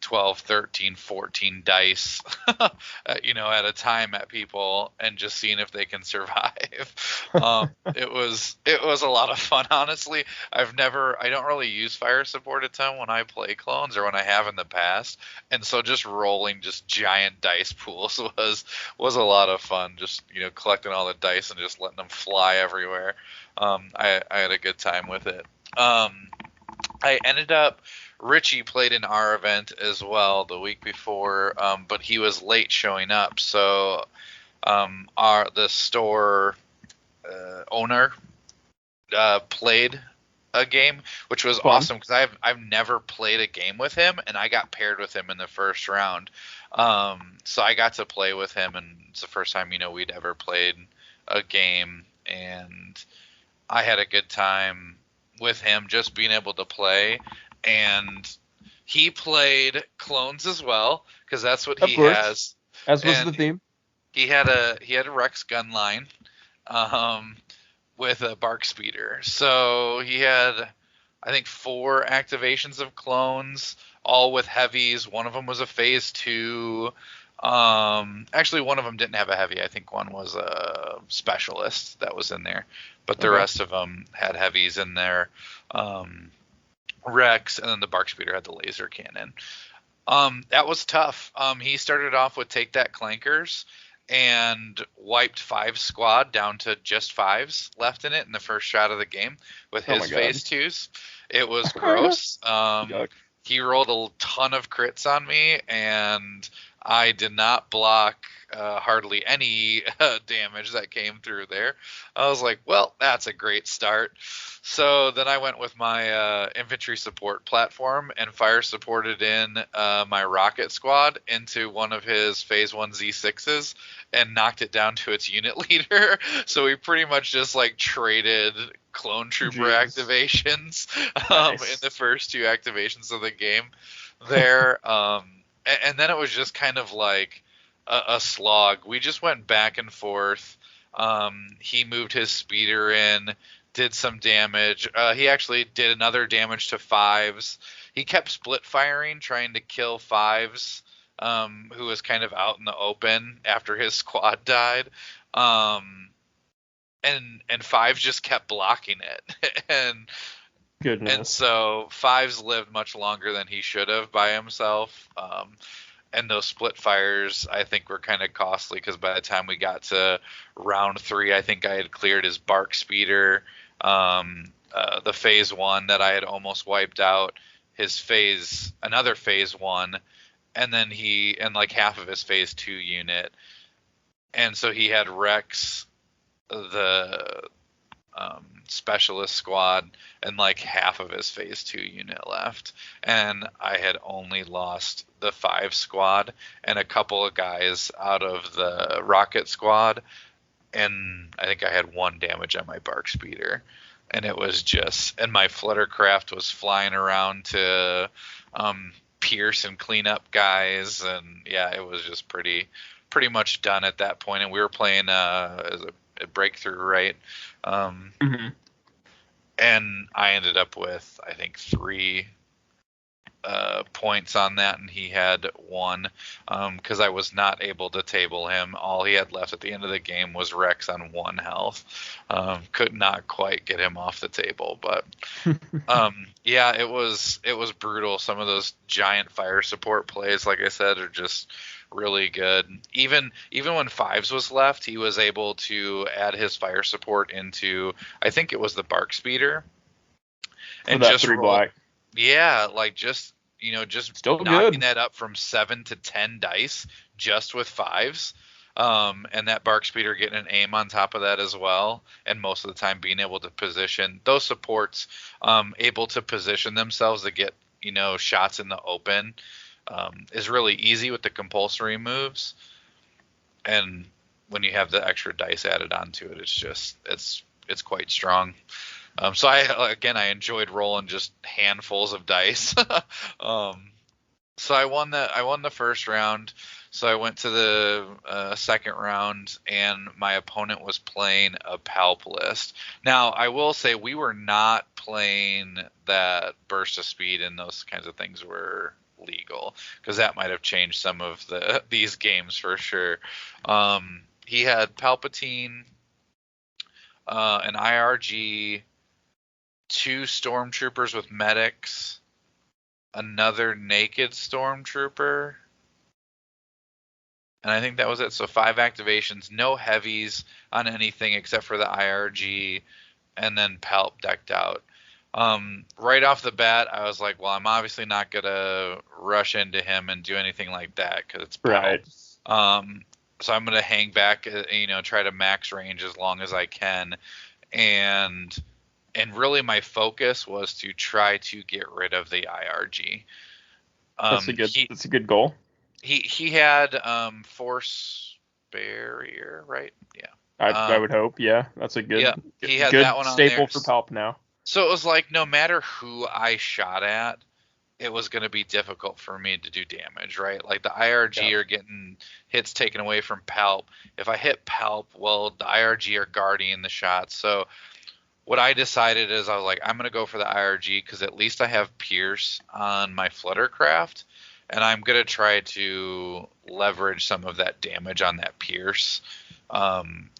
12, 13, 14 dice, at a time at people and just seeing if they can survive. It was a lot of fun, honestly. I don't really use fire support a ton when I play clones, or when I have in the past. And so just rolling just giant dice pools was a lot of fun. Just, collecting all the dice and just letting them fly everywhere. I had a good time with it. I ended up, Richie played in our event as well the week before, but he was late showing up. So the store owner played a game, which was awesome because I've never played a game with him, and I got paired with him in the first round. So I got to play with him, and it's the first time we'd ever played a game, and I had a good time with him just being able to play. And he played clones as well, because that's what he has. As was the theme. He had a Rex gun line with a Bark Speeder. So he had, I think, 4 activations of clones, all with heavies. One of them was a Phase 2. Actually, one of them didn't have a heavy. I think one was a specialist that was in there. But the rest of them had heavies in there. Rex, and then the Bark Speeder had the laser cannon. That was tough. He started off with Take That Clankers and wiped 5 squad down to just 5s left in it in the first shot of the game with his Phase 2s. It was gross. He rolled a ton of crits on me, and I did not block hardly any damage that came through there. I was like, well, that's a great start. So then I went with my infantry support platform and fire supported in my rocket squad into one of his Phase 1 Z6s and knocked it down to its unit leader. So we pretty much just traded clone trooper activations in the first 2 activations of the game there. And then it was just kind of like a slog. We just went back and forth. He moved his speeder in, did some damage. He actually did another damage to 5s. He kept split firing, trying to kill 5s, who was kind of out in the open after his squad died. and Fives just kept blocking it. and Goodness. so Fives lived much longer than he should have by himself. And those split fires, I think, were kind of costly because by the time we got to round 3, I think I had cleared his bark speeder, the phase 1 that I had almost wiped out, another phase 1, and then like half of his phase 2 unit. And so he had Rex, the specialist squad, and like half of his phase 2 unit left, and I had only lost the 5 squad and a couple of guys out of the rocket squad, and I think I had 1 damage on my bark speeder, and it was just, and my fluttercraft was flying around to pierce and clean up guys, and yeah, it was just pretty much done at that point. And we were playing as a breakthrough, right? Mm-hmm. And I ended up with, I think, 3 points on that, and he had 1, because I was not able to table him. All he had left at the end of the game was Rex on 1 health. Could not quite get him off the table, but yeah, it was brutal. Some of those giant fire support plays, like I said, are just really good. Even when Fives was left, he was able to add his fire support into, I think it was the bark speeder, and just 3 roll, black. yeah, like just Still knocking good. that up from 7 to 10 dice just with Fives. And that bark speeder getting an aim on top of that as well, and most of the time being able to position those supports, able to position themselves to get shots in the open, is really easy with the compulsory moves. And when you have the extra dice added onto it, it's quite strong. So I enjoyed rolling just handfuls of dice. So I won the first round. So I went to the second round, and my opponent was playing a Palp list. Now, I will say we were not playing that burst of speed, and those kinds of things were legal, because that might have changed some of these games for sure. He had Palpatine, an IRG, 2 stormtroopers with medics, another naked stormtrooper, and I think that was it. So 5 activations, no heavies on anything except for the IRG, and then Palp decked out. Right off the bat, I was like, well, I'm obviously not going to rush into him and do anything like that because it's Palp. Right. So I'm going to hang back, try to max range as long as I can. And really my focus was to try to get rid of the IRG. That's a good goal. He had force barrier, right? Yeah. I would hope. Yeah, that's a good. Yeah, he had good that one on staple there. for Palp now. So it was like no matter who I shot at, it was going to be difficult for me to do damage, right? Like the IRG are getting hits taken away from Palp. If I hit Palp, well, the IRG are guarding the shot. So what I decided is I was like, I'm going to go for the IRG because at least I have Pierce on my Fluttercraft, and I'm going to try to leverage some of that damage on that Pierce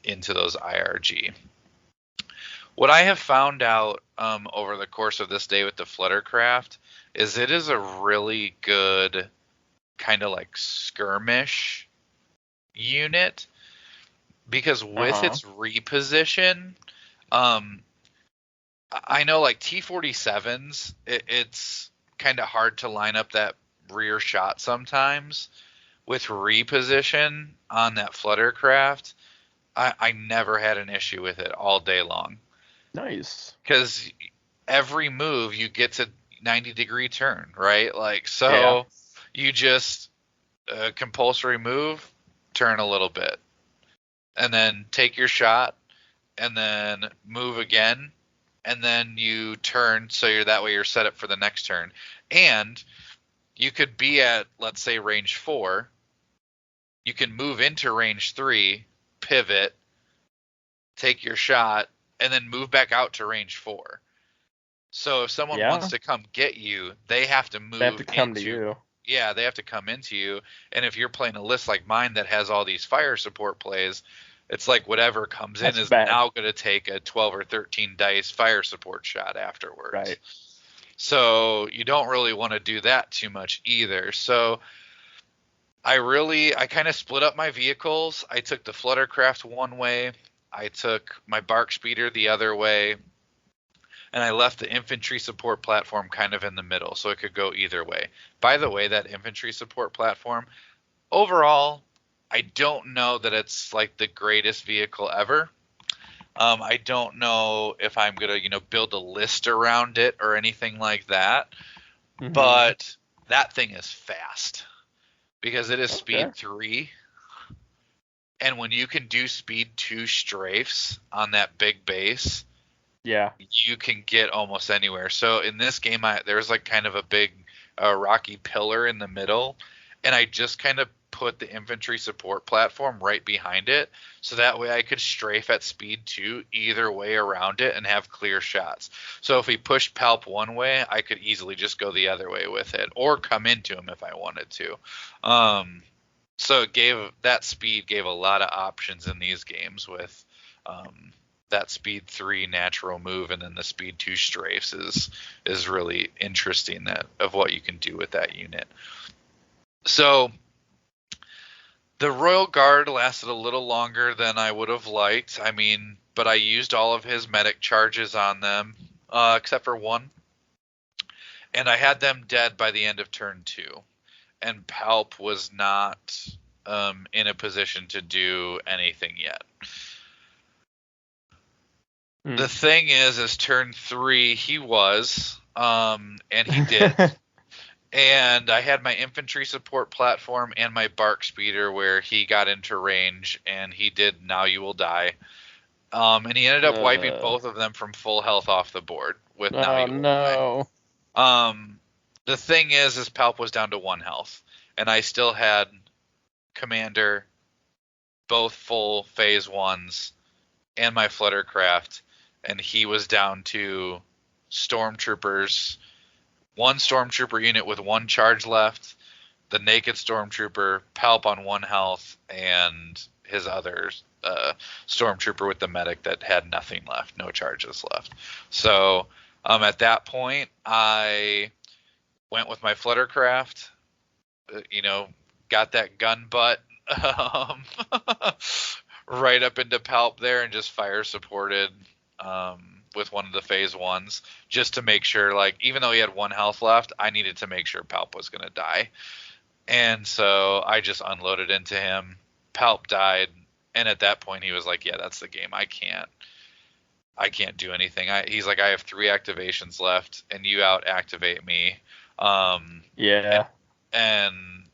into those IRG. What I have found out over the course of this day with the Fluttercraft is it is a really good kind of like skirmish unit, because with its reposition, I know like T-47s, it's kind of hard to line up that rear shot sometimes. With reposition on that Fluttercraft, I never had an issue with it all day long. Nice. Because every move you get to 90-degree turn, right? Like, so you just compulsory move, turn a little bit, and then take your shot, and then move again, and then you turn, so you're set up for the next turn. And you could be at, let's say, range 4. You can move into range 3, pivot, take your shot, and then move back out to range 4. So if someone wants to come get you, they have to move. They have to come to you. Yeah, they have to come into you. And if you're playing a list like mine that has all these fire support plays, It's like whatever comes in That's is bad. now going to take a 12 or 13 dice fire support shot afterwards. Right. So you don't really want to do that too much either. So I kind of split up my vehicles. I took the Fluttercraft one way. I took my Bark Speeder the other way. And I left the infantry support platform kind of in the middle, so it could go either way. By the way, that infantry support platform, overall, I don't know that it's like the greatest vehicle ever. I don't know if I'm gonna, build a list around it or anything like that. Mhm. But that thing is fast because it is Okay. speed 3. And when you can do speed 2 strafes on that big base, Yeah. you can get almost anywhere. So in this game, there's like kind of a big rocky pillar in the middle, and I just kind of put the infantry support platform right behind it, so that way I could strafe at speed 2 either way around it and have clear shots. So if we pushed Palp one way, I could easily just go the other way with it, or come into him if I wanted to. So that speed gave a lot of options in these games with that speed 3 natural move, and then the speed 2 strafes is really interesting of what you can do with that unit. So the Royal Guard lasted a little longer than I would have liked. I mean, but I used all of his medic charges on them, except for one. And I had them dead by the end of turn 2. And Palp was not in a position to do anything yet. The thing is turn 3 he was, and he did. And I had my infantry support platform and my Bark Speeder where he got into range, and he did Now You Will Die. And he ended up wiping both of them from full health off the board with Now You Will Die. The thing is Palp was down to 1 health, and I still had Commander, both full phase 1s, and my Fluttercraft, and he was down to Stormtroopers, 1 Stormtrooper unit with 1 charge left, the naked Stormtrooper, Palp on 1 health, and his other Stormtrooper with the medic that had nothing left, no charges left. So at that point, I went with my Fluttercraft, got that gun butt right up into Palp there, and just fire supported with one of the phase 1s, just to make sure, like, even though he had 1 health left, I needed to make sure Palp was going to die. And so I just unloaded into him. Palp died, and at that point he was like, yeah, that's the game. I can't do anything. He's like, I have 3 activations left, and you out activate me. Yeah. And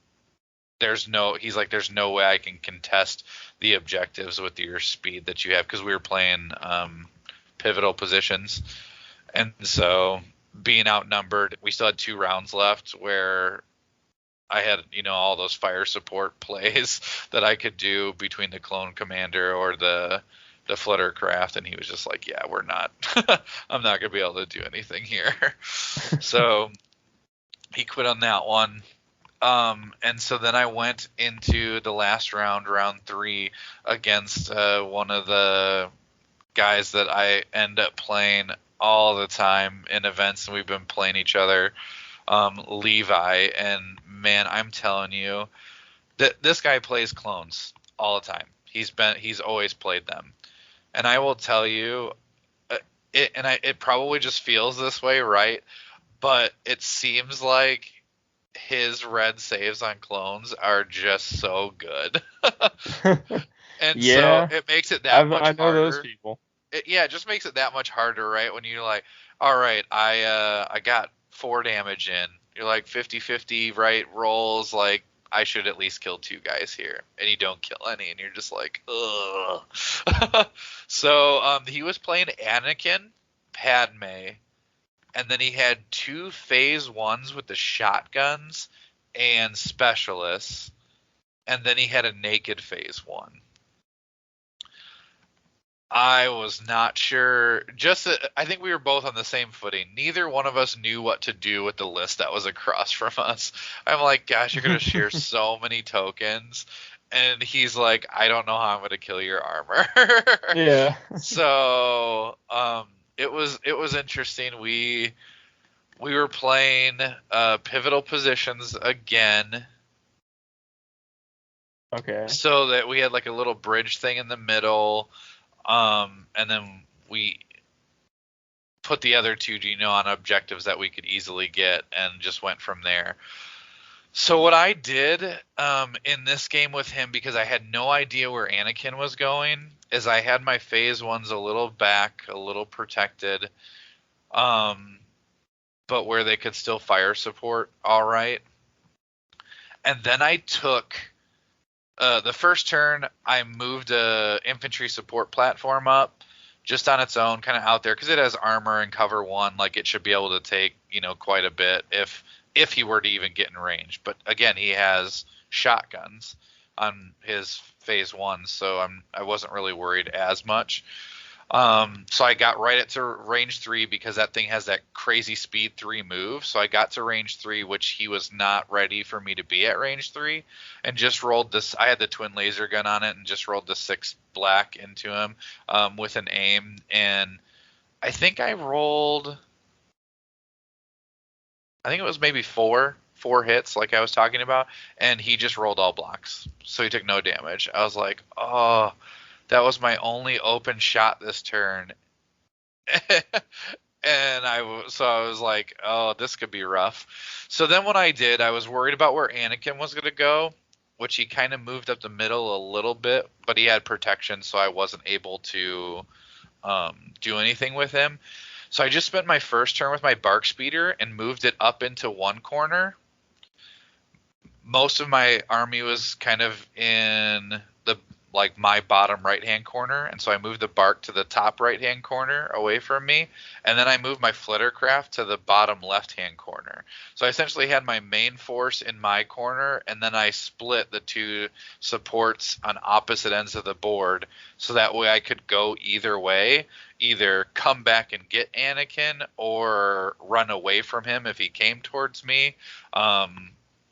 there's no way I can contest the objectives with your speed that you have, because we were playing pivotal positions. And so being outnumbered, we still had 2 rounds left where I had, all those fire support plays that I could do between the clone commander or the Fluttercraft, and he was just like, yeah, we're not I'm not gonna be able to do anything here. So he quit on that one. And so then I went into the last round 3, against one of the guys that I end up playing all the time in events, and we've been playing each other, Levi. And man, I'm telling you that this guy plays clones all the time. He's always played them, and I will tell you, it probably just feels this way, right? But it seems like his red saves on clones are just so good. And Yeah. so it makes it that much harder. I know those people. It just makes it that much harder, right? When you're like, all right, I got 4 damage in. You're like 50-50, right? Rolls, like, I should at least kill 2 guys here. And you don't kill any, and you're just like, ugh. So he was playing Anakin, Padme, and then he had 2 phase 1s with the shotguns and specialists, and then he had a naked phase 1. I was not sure. I think we were both on the same footing. Neither one of us knew what to do with the list that was across from us. I'm like, gosh, you're going to share so many tokens. and he's like, I don't know how I'm going to kill your armor. Yeah. So it was interesting. We were playing pivotal positions again, Okay. so that we had like a little bridge thing in the middle, and then we put the other two, on objectives that we could easily get, and just went from there. So what I did in this game with him, because I had no idea where Anakin was going, is I had my phase ones a little back, a little protected, but where they could still fire support all right. And then I took the first turn, I moved a infantry support platform up just on its own, kind of out there, because it has armor and cover one. Like, it should be able to take, quite a bit if he were to even get in range. But again, he has shotguns on his phase one, so I wasn't really worried as much. So I got right at to range 3 because that thing has that crazy speed 3 move. So I got to range 3, which he was not ready for me to be at range 3, and just rolled this. I had the twin laser gun on it and just rolled the 6 black into him with an aim. And I think I rolled, I think it was maybe four hits, like I was talking about, and he just rolled all blocks. So he took no damage. I was like, oh, that was my only open shot this turn. And I was like, oh, this could be rough. So then what I did, I was worried about where Anakin was going to go, which he kind of moved up the middle a little bit, but he had protection, so I wasn't able to do anything with him. So I just spent my first turn with my bark speeder and moved it up into one corner. Most of my army was kind of in my bottom right hand corner, and so I moved the bark to the top right hand corner away from me, and then I moved my flittercraft to the bottom left hand corner. So I essentially had my main force in my corner, and then I split the two supports on opposite ends of the board, so that way I could go either way, either come back and get Anakin or run away from him if he came towards me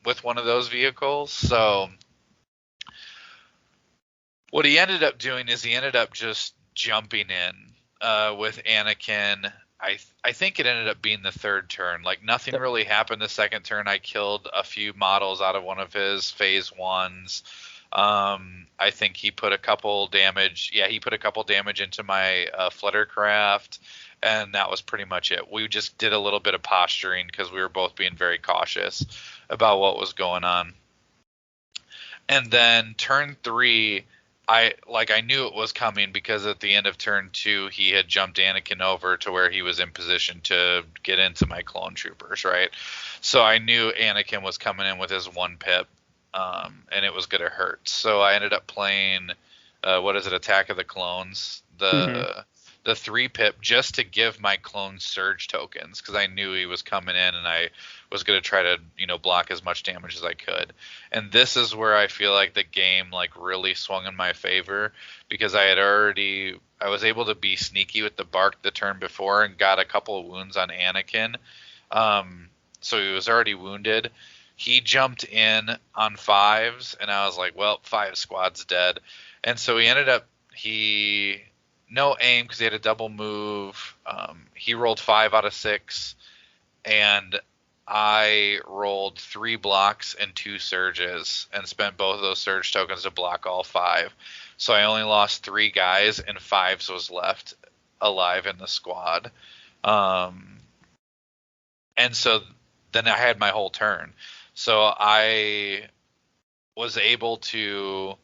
with one of those vehicles. So what he ended up doing is he ended up just jumping in with Anakin. I think it ended up being the third turn. Like, nothing really happened the second turn. I killed a few models out of one of his phase ones. I think he put a couple damage. Yeah, he put a couple damage into my flittercraft, and that was pretty much it. We just did a little bit of posturing because we were both being very cautious about what was going on. And then turn 3, I knew it was coming because at the end of turn 2, he had jumped Anakin over to where he was in position to get into my clone troopers, right? So I knew Anakin was coming in with his 1 pip, and it was going to hurt. So I ended up playing, Attack of the Clones, the 3 pip, just to give my clone surge tokens, because I knew he was coming in, and I was going to try to block as much damage as I could. And this is where I feel like the game really swung in my favor, because I was able to be sneaky with the bark the turn before and got a couple of wounds on Anakin. So he was already wounded. He jumped in on 5s, and I was like, well, 5 squad's dead. And so he no aim because he had a double move. He rolled 5 out of 6, and I rolled 3 blocks and 2 surges and spent both of those surge tokens to block all 5. So I only lost 3 guys, and 5s was left alive in the squad. And so then I had my whole turn. So I was able to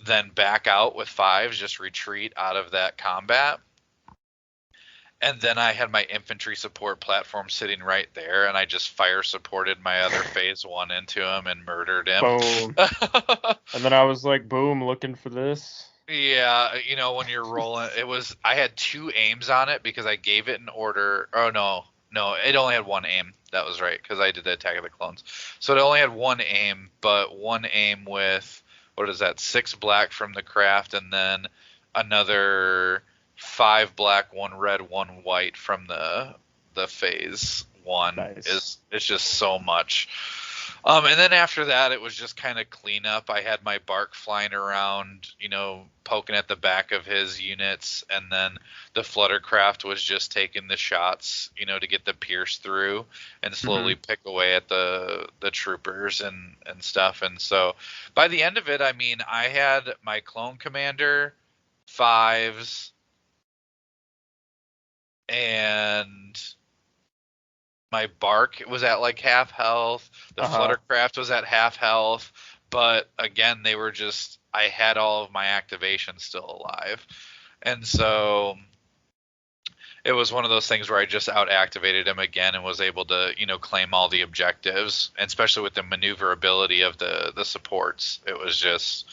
then back out with 5s, just retreat out of that combat. And then I had my infantry support platform sitting right there, and I just fire supported my other phase 1 into him and murdered him. Boom. And then I was like, boom, looking for this. Yeah, when you're rolling, I had 2 aims on it because I gave it an order. Oh, no, it only had 1 aim. That was right, because I did the Attack of the Clones. So it only had 1 aim, but 1 aim with, 6 black from the craft, and then another 5 black, 1 red, 1 white from the phase 1. Nice. It's just so much. And then after that, it was just kind of cleanup. I had my bark flying around, poking at the back of his units, and then the fluttercraft was just taking the shots, to get the pierce through and slowly pick away at the troopers and stuff. And so by the end of it, I mean, I had my clone commander, fives, and my bark was at like half health. The fluttercraft was at half health, but again, I had all of my activations still alive. And so it was one of those things where I just out activated him again and was able to, claim all the objectives, and especially with the maneuverability of the supports. It was just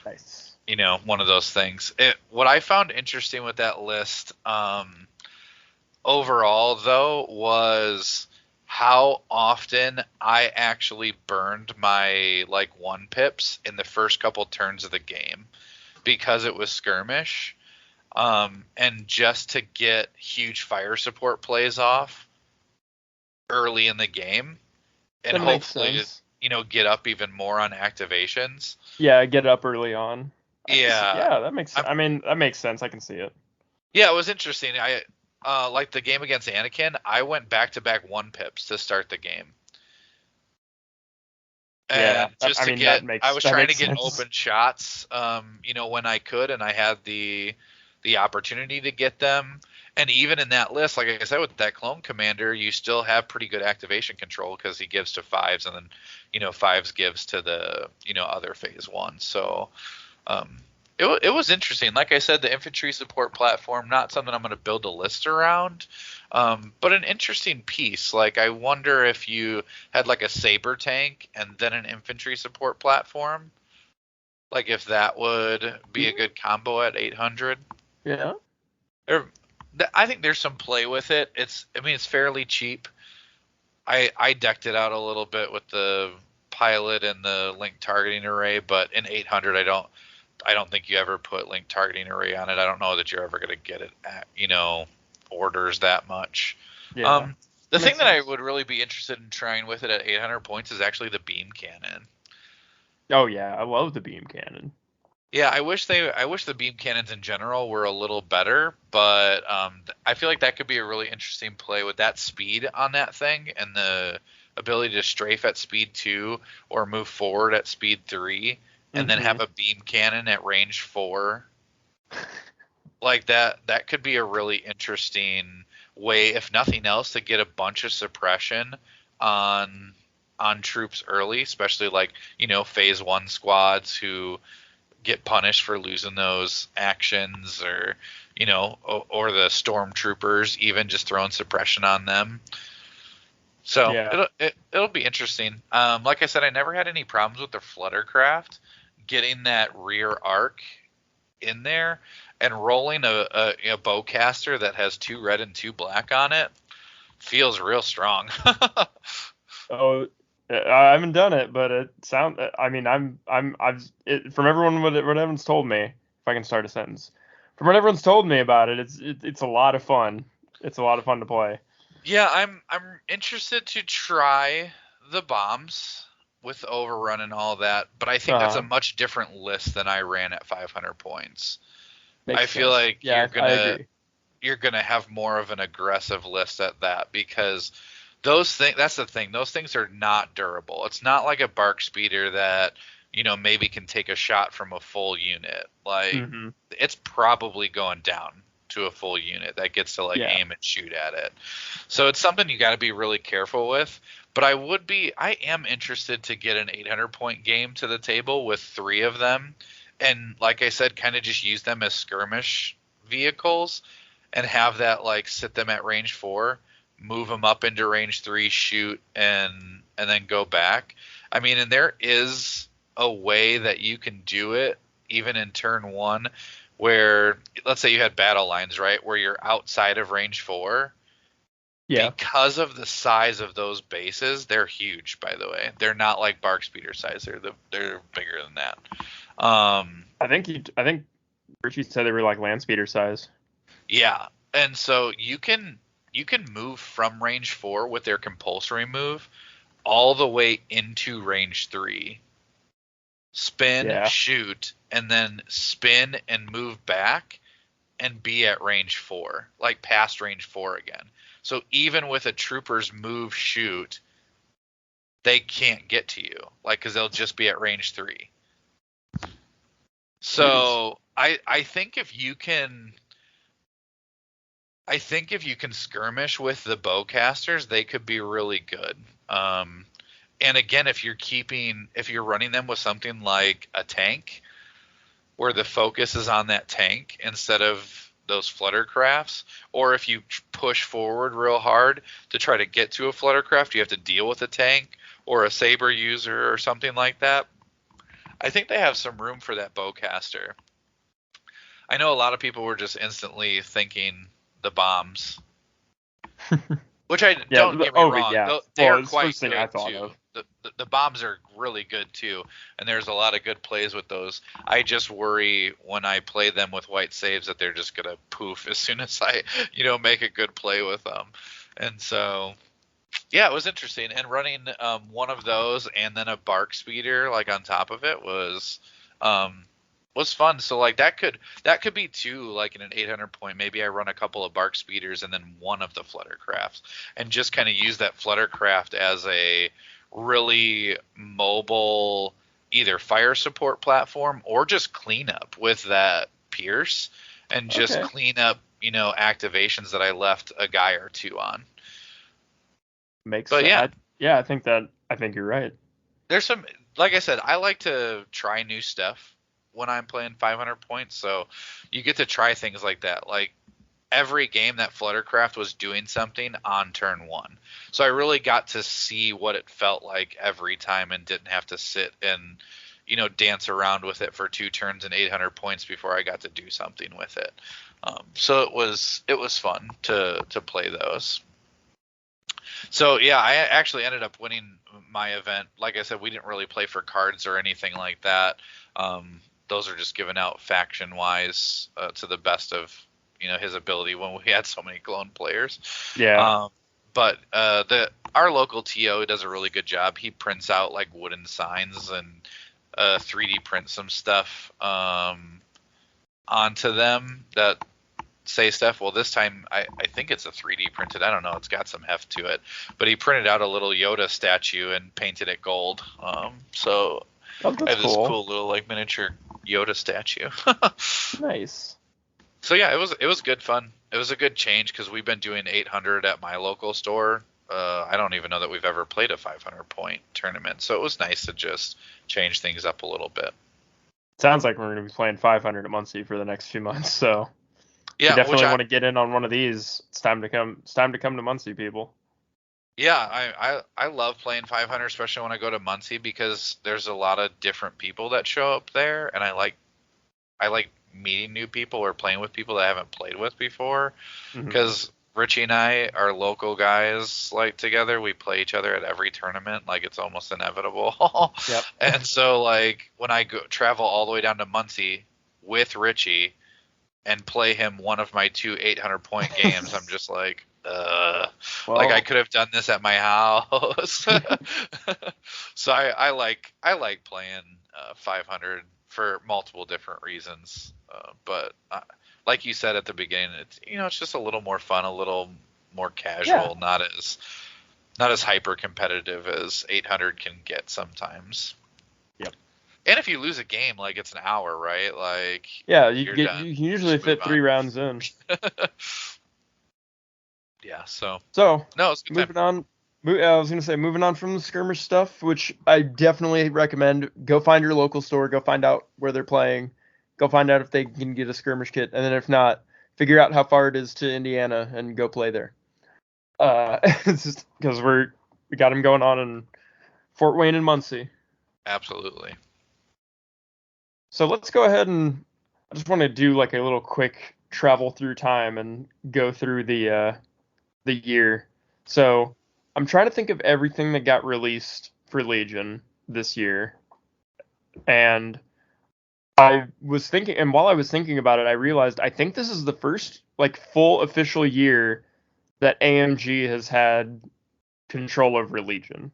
nice. One of those things. What I found interesting with that list, overall, though, was how often I actually burned my 1 pips in the first couple turns of the game because it was skirmish, and just to get huge fire support plays off early in the game, and hopefully get up even more on activations. Yeah, get up early on. Yeah, that makes sense. I mean, that makes sense. I can see it. Yeah, it was interesting. Like the game against Anakin, I went back-to-back 1 pips to start the game. And I was trying to get open shots, when I could, and I had the opportunity to get them. And even in that list, like I said, with that clone commander, you still have pretty good activation control because he gives to 5s, and then, 5s gives to the, other phase 1. So, it was interesting. Like I said, the infantry support platform, not something I'm going to build a list around, but an interesting piece. Like, I wonder if you had like a saber tank and then an infantry support platform, like if that would be a good combo at 800. Yeah. I think there's some play with it. It's fairly cheap. I decked it out a little bit with the pilot and the link targeting array, but in 800, I don't think you ever put link targeting array on it. I don't know that you're ever going to get it at, orders that much. Yeah. The thing that I would really be interested in trying with it at 800 points is actually the beam cannon. Oh yeah, I love the beam cannon. Yeah, I wish the beam cannons in general were a little better, but I feel like that could be a really interesting play with that speed on that thing and the ability to strafe at speed 2 or move forward at speed 3. And then have a beam cannon at range 4. Like that could be a really interesting way, if nothing else, to get a bunch of suppression on troops early, especially phase 1 squads who get punished for losing those actions, or or the stormtroopers, even just throwing suppression on them. So yeah. It'll be interesting. Like I said, I never had any problems with the fluttercraft. Getting that rear arc in there and rolling a bowcaster that has 2 red and 2 black on it feels real strong. Oh, I haven't done it, but it sounds. I mean, from everyone what everyone's told me. If I can start a sentence, from what everyone's told me about it, it's a lot of fun. It's a lot of fun to play. Yeah, I'm interested to try the bombs with overrun and all that, but I think that's a much different list than I ran at 500 points. I feel like you're gonna have more of an aggressive list at that, because that's the thing. Those things are not durable. It's not like a bark speeder that maybe can take a shot from a full unit. Like it's probably going down to a full unit that gets to aim and shoot at it. So it's something you got to be really careful with. But I am interested to get an 800 point game to the table with 3 of them. And like I said, kind of just use them as skirmish vehicles and have that sit them at range 4, move them up into range 3, shoot, and then go back. I mean, and there is a way that you can do it even in turn 1 where, let's say you had battle lines, right, where you're outside of range 4. Yeah. Because of the size of those bases, they're huge, by the way. They're not like bark speeder size. They're bigger than that. I think Richie said they were like land speeder size. Yeah. And so you can move from range 4 with their compulsory move all the way into range 3, spin, shoot, and then spin and move back and be at range 4, like past range 4 again. So even with a trooper's move shoot, they can't get to you, like, because they'll just be at range 3. So I think if you can skirmish with the bowcasters, they could be really good. And again, if you're running them with something like a tank, where the focus is on that tank instead of those fluttercrafts, or if you push forward real hard to try to get to a fluttercraft, you have to deal with a tank or a saber user or something like that. I think they have some room for that bowcaster. I know a lot of people were just instantly thinking the bombs, which don't get me wrong. Yeah. They are quite good too. The bombs are really good too, and there's a lot of good plays with those. I just worry when I play them with white saves that they're just gonna poof as soon as I make a good play with them. And so yeah, it was interesting. And running one of those and then a bark speeder like on top of it was fun. So like that could be two, like in an 800 point. Maybe I run a couple of bark speeders and then one of the fluttercrafts, and just kind of use that fluttercraft as a really mobile either fire support platform or just cleanup with that Pierce, and just clean up activations that I left a guy or two on. Makes sense. I think you're right. There's some, like I said, I like to try new stuff when I'm playing 500 points, so you get to try things like that. Like every game, that fluttercraft was doing something on turn 1, so I really got to see what it felt like every time and didn't have to sit and dance around with it for 2 turns and 800 points before I got to do something with it. So it was fun to play those. So yeah, I actually ended up winning my event. Like I said, we didn't really play for cards or anything like that. Those are just given out faction wise to the best of his ability when we had so many clone players. Yeah. But our local TO does a really good job. He prints out like wooden signs and 3D prints some stuff onto them that say stuff. Well, this time I think it's a 3D printed. I don't know. It's got some heft to it. But he printed out a little Yoda statue and painted it gold. So I have this cool little like miniature Yoda statue. Nice. So yeah, it was good fun. It was a good change because we've been doing 800 at my local store. I don't even know that we've ever played a 500 point tournament. So it was nice to just change things up a little bit. Sounds like we're going to be playing 500 at Muncie for the next few months. So yeah, you definitely want to get in on one of these. It's time to come to Muncie, people. Yeah, I love playing 500, especially when I go to Muncie, because there's a lot of different people that show up there, and I like meeting new people or playing with people that I haven't played with before. Because Richie and I are local guys, like together. We play each other at every tournament, like it's almost inevitable. Yep. And so like when I travel all the way down to Muncie with Richie and play him one of my 2 800 point games, I'm just like, like I could have done this at my house. So I like playing 500 for multiple different reasons. But like you said at the beginning, it's just a little more fun, a little more casual, not as hyper competitive as 800 can get sometimes. Yep. And if you lose a game, like it's an hour, right? Like you can usually fit 3 rounds in. Yeah. So no, it's good moving on. I was gonna say, moving on from the skirmish stuff, which I definitely recommend. Go find your local store. Go find out where they're playing. Go find out if they can get a skirmish kit, and then if not, figure out how far it is to Indiana and go play there. It's just because we got them going on in Fort Wayne and Muncie. Absolutely. So let's go ahead and I just want to do like a little quick travel through time and go through the year. So I'm trying to think of everything that got released for Legion this year. And I was thinking, and while I was thinking about it, I realized I think this is the first like full official year that AMG has had control over Legion.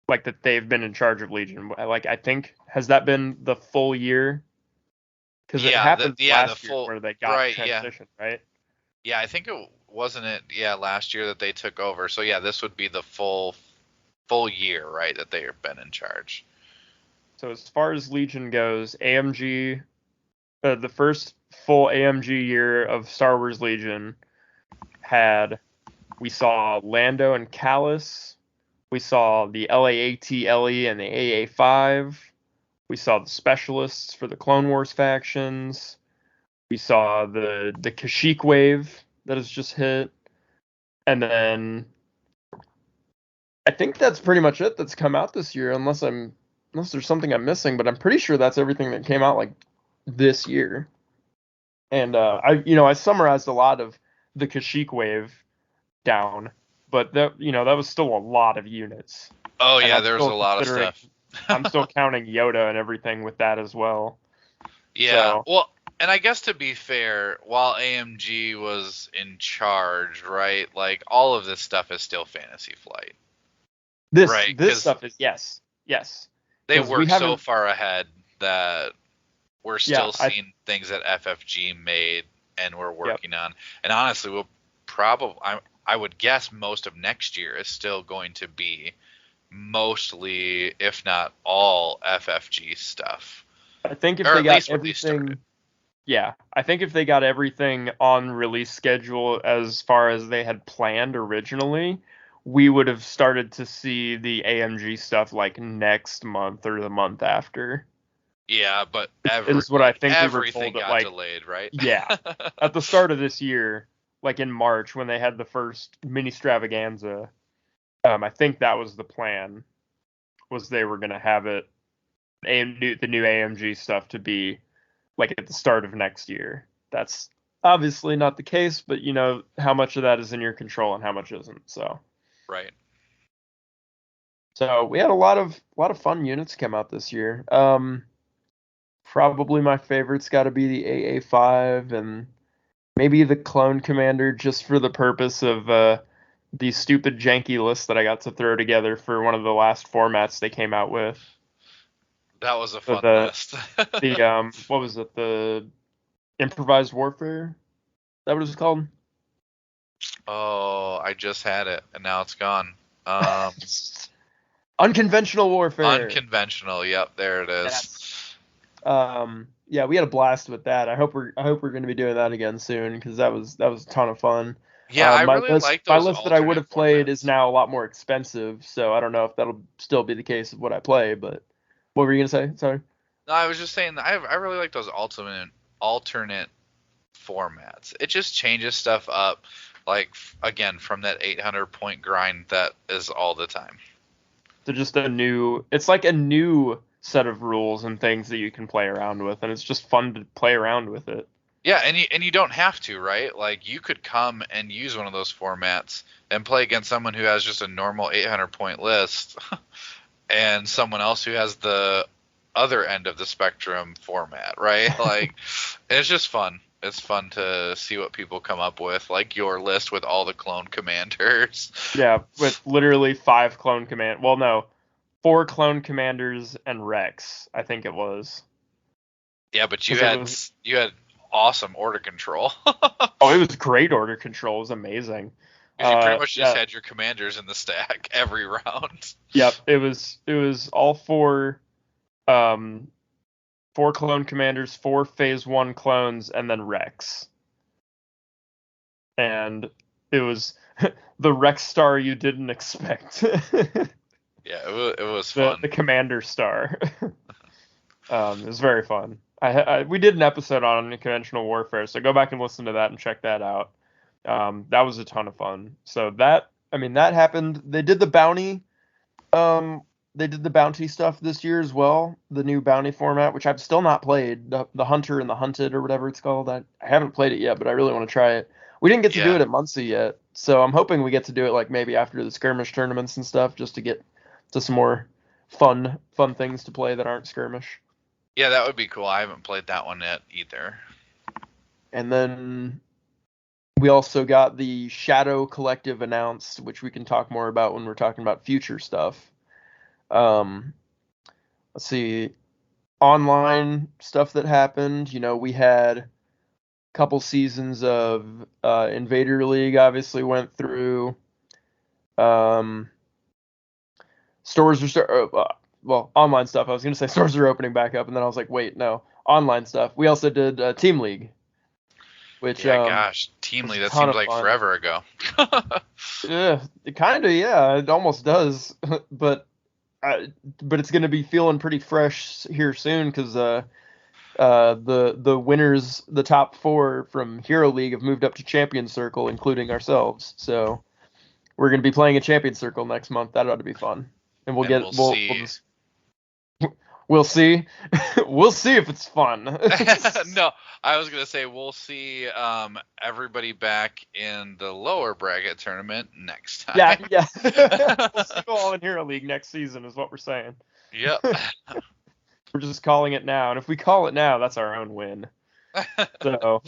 like that they've been in charge of Legion. Like I think has that been the full year? Because it happened the last year full where they got right, transition, right? yeah. I think it wasn't it. Yeah, last year that they took over. So yeah, this would be the full year, right? That they've been in charge. So as far as Legion goes, AMG, the first full AMG year of Star Wars Legion we saw Lando and Callus, we saw the LAAT LE and the AA5, we saw the specialists for the Clone Wars factions, we saw the Kashyyyk wave that has just hit, and then I think that's pretty much it that's come out this year, unless there's something I'm missing, but I'm pretty sure that's everything that came out like this year. And I summarized a lot of the Kashyyyk wave down, but that was still a lot of units. Oh And yeah, there was a lot of stuff. I'm still counting Yoda and everything with that as well. Yeah. So, Well, and I guess to be fair, while AMG was in charge, right? Like all of this stuff is still Fantasy Flight. this stuff is yes. They 'Cause work so far ahead that we're still seeing things that FFG made and we're working on. And honestly, we'll probably I would guess most of next year is still going to be mostly, if not all, FFG stuff. I think if Or they at got least what they everything, started. yeah, I think if they got everything on release schedule as far as they had planned originally, we would have started to see the AMG stuff like next month or the month after. Yeah, but Is what I think we were everything told got like delayed, right? yeah, at the start of this year, like in March when they had the first mini extravaganza, I think that was the plan, was they were gonna have the new AMG stuff to be like at the start of next year. That's obviously not the case, but how much of that is in your control and how much isn't. So Right. we had a lot of fun units come out this year. Probably my favorite's got to be the AA5 and maybe the Clone Commander, just for the purpose of the stupid janky list that I got to throw together for one of the last formats they came out with. That was a So fun list. what was it? The Improvised Warfare? Is that what it's called? Oh, I just had it and now it's gone. Unconventional Warfare. Unconventional. Yep, there it is. Yes. Yeah, we had a blast with that. I hope we're going to be doing that again soon, because that was a ton of fun. Yeah, I really like those. My list that I would have played formats. is now a lot more expensive, so I don't know if that'll still be the case of what I play. But what were you gonna say? Sorry. No, I was just saying I really like those alternate formats. It just changes stuff up, like again from that 800 point grind that is all the time. So just it's like a new set of rules and things that you can play around with, and it's just fun to play around with it. Yeah, and you don't have to, right? Like you could come and use one of those formats and play against someone who has just a normal 800 point list and someone else who has the other end of the spectrum format, right? Like it's just fun. It's fun to see what people come up with, like your list with all the clone commanders. Yeah, with literally 5 clone command. Well, no, 4 clone commanders and Rex, I think it was. Yeah, but you had awesome order control. Oh, it was great order control. It was amazing. You pretty much just had your commanders in the stack every round. Yep, it was all 4 clone commanders, 4 phase 1 clones, and then Rex. And it was the Rex star you didn't expect. Yeah, it was fun. The commander star. It was very fun. We did an episode on conventional warfare, so go back and listen to that and check that out. That was a ton of fun. So that happened. They did the bounty. They did the bounty stuff this year as well. The new bounty format, which I've still not played. The Hunter and the Hunted, or whatever it's called. I haven't played it yet, but I really want to try it. We didn't get to do it at Muncie yet, so I'm hoping we get to do it like maybe after the skirmish tournaments and stuff, just to get to some more fun things to play that aren't skirmish. Yeah, that would be cool. I haven't played that one yet either. And then we also got the Shadow Collective announced, which we can talk more about when we're talking about future stuff. Let's see, online stuff that happened. We had a couple seasons of Invader League. Obviously, went through. Stores are online stuff. I was gonna say stores are opening back up, and then I was like, wait, no, online stuff. We also did Team League, which Yeah, gosh, Team was League, a that ton seems of like fun. forever ago. Yeah, it kind of, yeah, it almost does, but it's gonna be feeling pretty fresh here soon because the winners, the top four from Hero League, have moved up to Champion Circle, including ourselves. So we're gonna be playing a Champion Circle next month. That ought to be fun, and And we'll see. we'll see. We'll see if it's fun. No, I was gonna say we'll see everybody back in the lower bracket tournament next Yeah, time. yeah. We'll see you all in Hero League next season, is what we're saying. Yep. We're just calling it now, and if we call it now, that's our own win. So,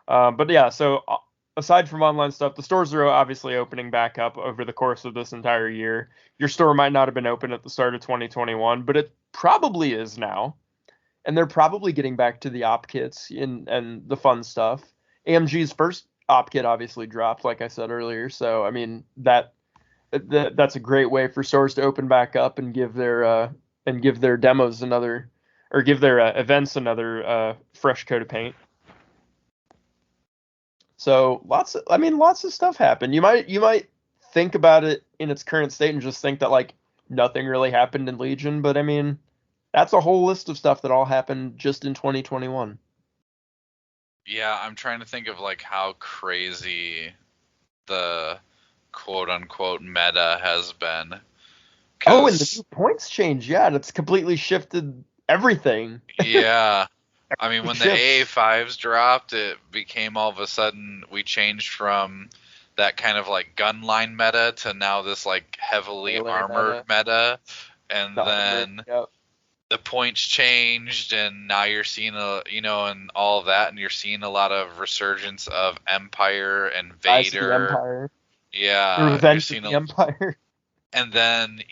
but yeah. So aside from online stuff, the stores are obviously opening back up over the course of this entire year. Your store might not have been open at the start of 2021, but it probably is now. And they're probably getting back to the op kits and the fun stuff. AMG's first op kit obviously dropped, like I said earlier. So I mean that's a great way for stores to open back up and give their demos another, or give their events another fresh coat of paint. So lots of stuff happened. You might think about it in its current state and just think that like nothing really happened in Legion, but I mean that's a whole list of stuff that all happened just in 2021. Yeah, I'm trying to think of like how crazy the quote unquote meta has been. Oh, and the 'Cause new points change, yeah, that's completely shifted everything. yeah, I mean when the Shift. AA5s dropped, it became all of a sudden we changed from that kind of like gun line meta to now this like heavily Melee armored meta, and the armor, then yep. the points changed, and now you're seeing and all of that, and you're seeing a lot of resurgence of Empire and Rise of the Vader. Empire. The Yeah, you're Revenge of seeing the Empire. and then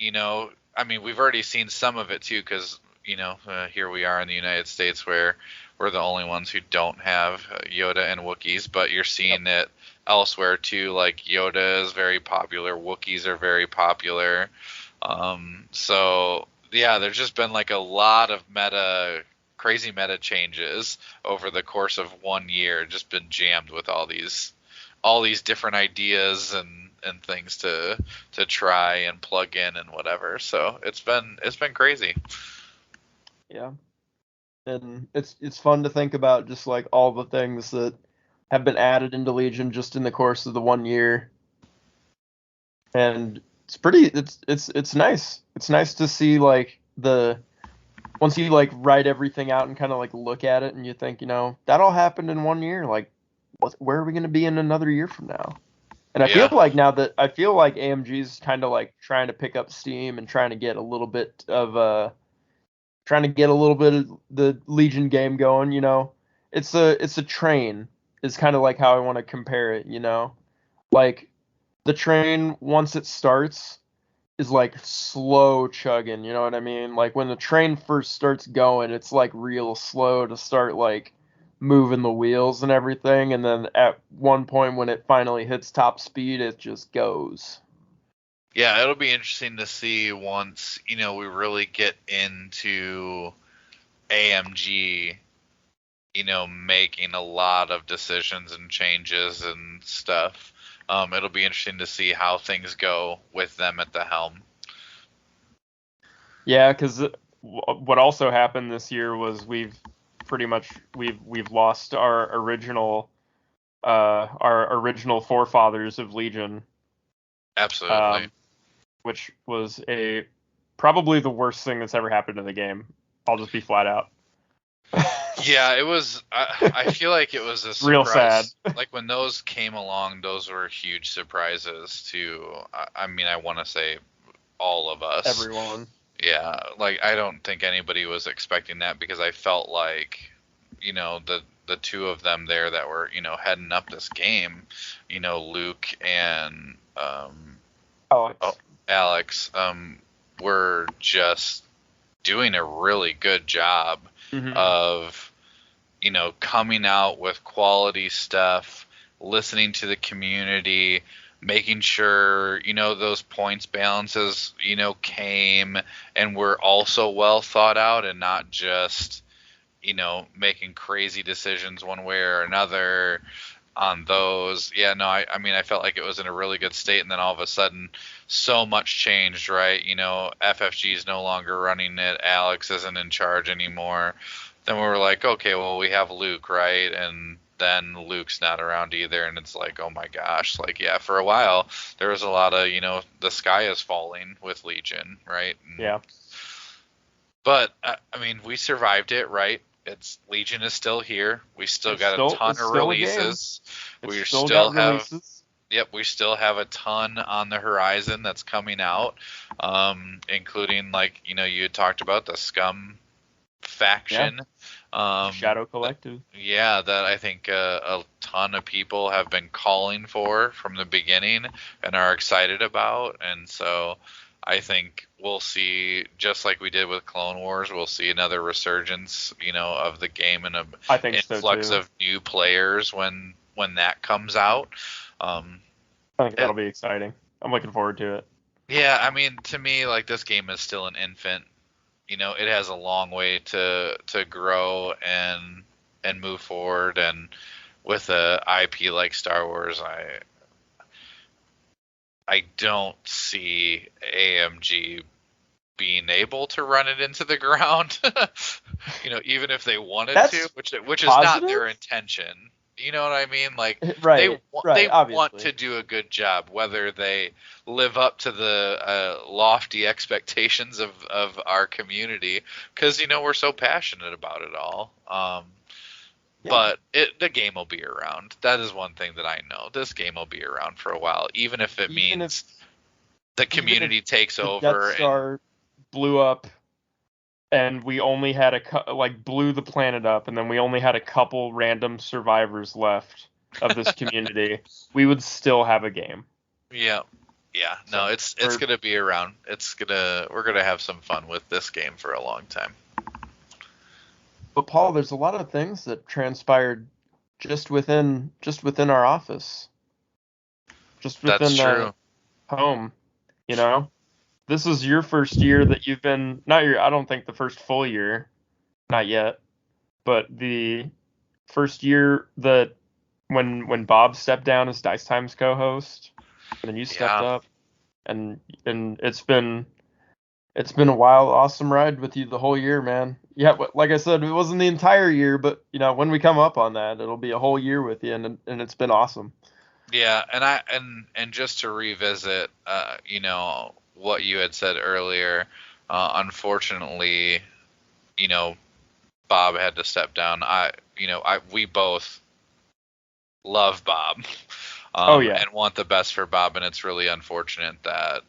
I mean, we've already seen some of it too, because here we are in the United States where we're the only ones who don't have Yoda and Wookiees, but you're seeing it elsewhere too. Like Yoda is very popular, Wookiees are very popular. So yeah, there's just been like a lot of crazy meta changes over the course of 1 year. Just been jammed with all these different ideas and things to try and plug in and whatever. So it's been crazy. Yeah. And it's fun to think about just like all the things that have been added into Legion just in the course of the 1 year. And it's nice. It's nice to see like once you like write everything out and kind of like look at it and you think, that all happened in 1 year. Like, where are we going to be in another year from now? And I feel Yeah. like now that AMG's kind of like trying to pick up steam and trying to get a little bit of the Legion game going. It's a train is kind of like how I want to compare it. Like the train, once it starts, is like slow chugging, you know what I mean? Like when the train first starts going, it's like real slow to start like moving the wheels and everything, and then at one point when it finally hits top speed, it just goes. Yeah, it'll be interesting to see once, we really get into AMG, making a lot of decisions and changes and stuff. It'll be interesting to see how things go with them at the helm. Yeah, because what also happened this year was we've lost our original forefathers of Legion. Absolutely. Which was probably the worst thing that's ever happened in the game. I'll just be flat out. Yeah, it was. I feel like it was a surprise. Real sad. Like when those came along, those were huge surprises to. I mean, I want to say all of us. Everyone. Yeah, like I don't think anybody was expecting that, because I felt like, the two of them there that were, heading up this game, Luke and Alex. Alex, were just doing a really good job of, coming out with quality stuff, listening to the community, making sure, those points balances, came and were also well thought out and not just, making crazy decisions one way or another on those. Yeah, no, I mean, I felt like it was in a really good state, and then all of a sudden, so much changed, right? FFG is no longer running it. Alex isn't in charge anymore. Then we were like, okay, well, we have Luke, right? And then Luke's not around either, and it's like, oh my gosh, like, yeah, for a while, there was a lot of, the sky is falling with Legion, right? Yeah. But, I mean, we survived it, right? Legion is still here. We still got a ton of releases. We still have releases. Yep, we still have a ton on the horizon that's coming out, including, like, you had talked about the Scum faction. Yeah. Shadow Collective. Yeah, that I think a ton of people have been calling for from the beginning and are excited about. And so I think we'll see, just like we did with Clone Wars, we'll see another resurgence, of the game and an influx of new players when that comes out. I think that'll be exciting. I'm looking forward to it. Yeah, I mean, to me, like, this game is still an infant. It has a long way to grow and move forward. And with a IP like Star Wars, I don't see AMG being able to run it into the ground. Even if they wanted to, which is not their intention. You know what I mean? Like, they want to do a good job, whether they live up to the lofty expectations of our community, because we're so passionate about it all. But the game will be around. That is one thing that I know. This game will be around for a while, even if it means the community takes over. Death Star blew up, and we only had blew the planet up, and then we only had a couple random survivors left of this community. We would still have a game. Yeah. No, it's gonna be around. We're gonna have some fun with this game for a long time. But Paul, there's a lot of things that transpired just within our office, just within the home. This is your first year that you've been, I don't think the first full year, not yet, but the first year that when Bob stepped down as Dice Time's co-host, and then you stepped up, and it's been a wild, awesome ride with you the whole year, man. Yeah, like I said, it wasn't the entire year, but when we come up on that, it'll be a whole year with you, and it's been awesome. Yeah, and just to revisit, what you had said earlier, unfortunately, Bob had to step down. We both love Bob, and want the best for Bob, and it's really unfortunate that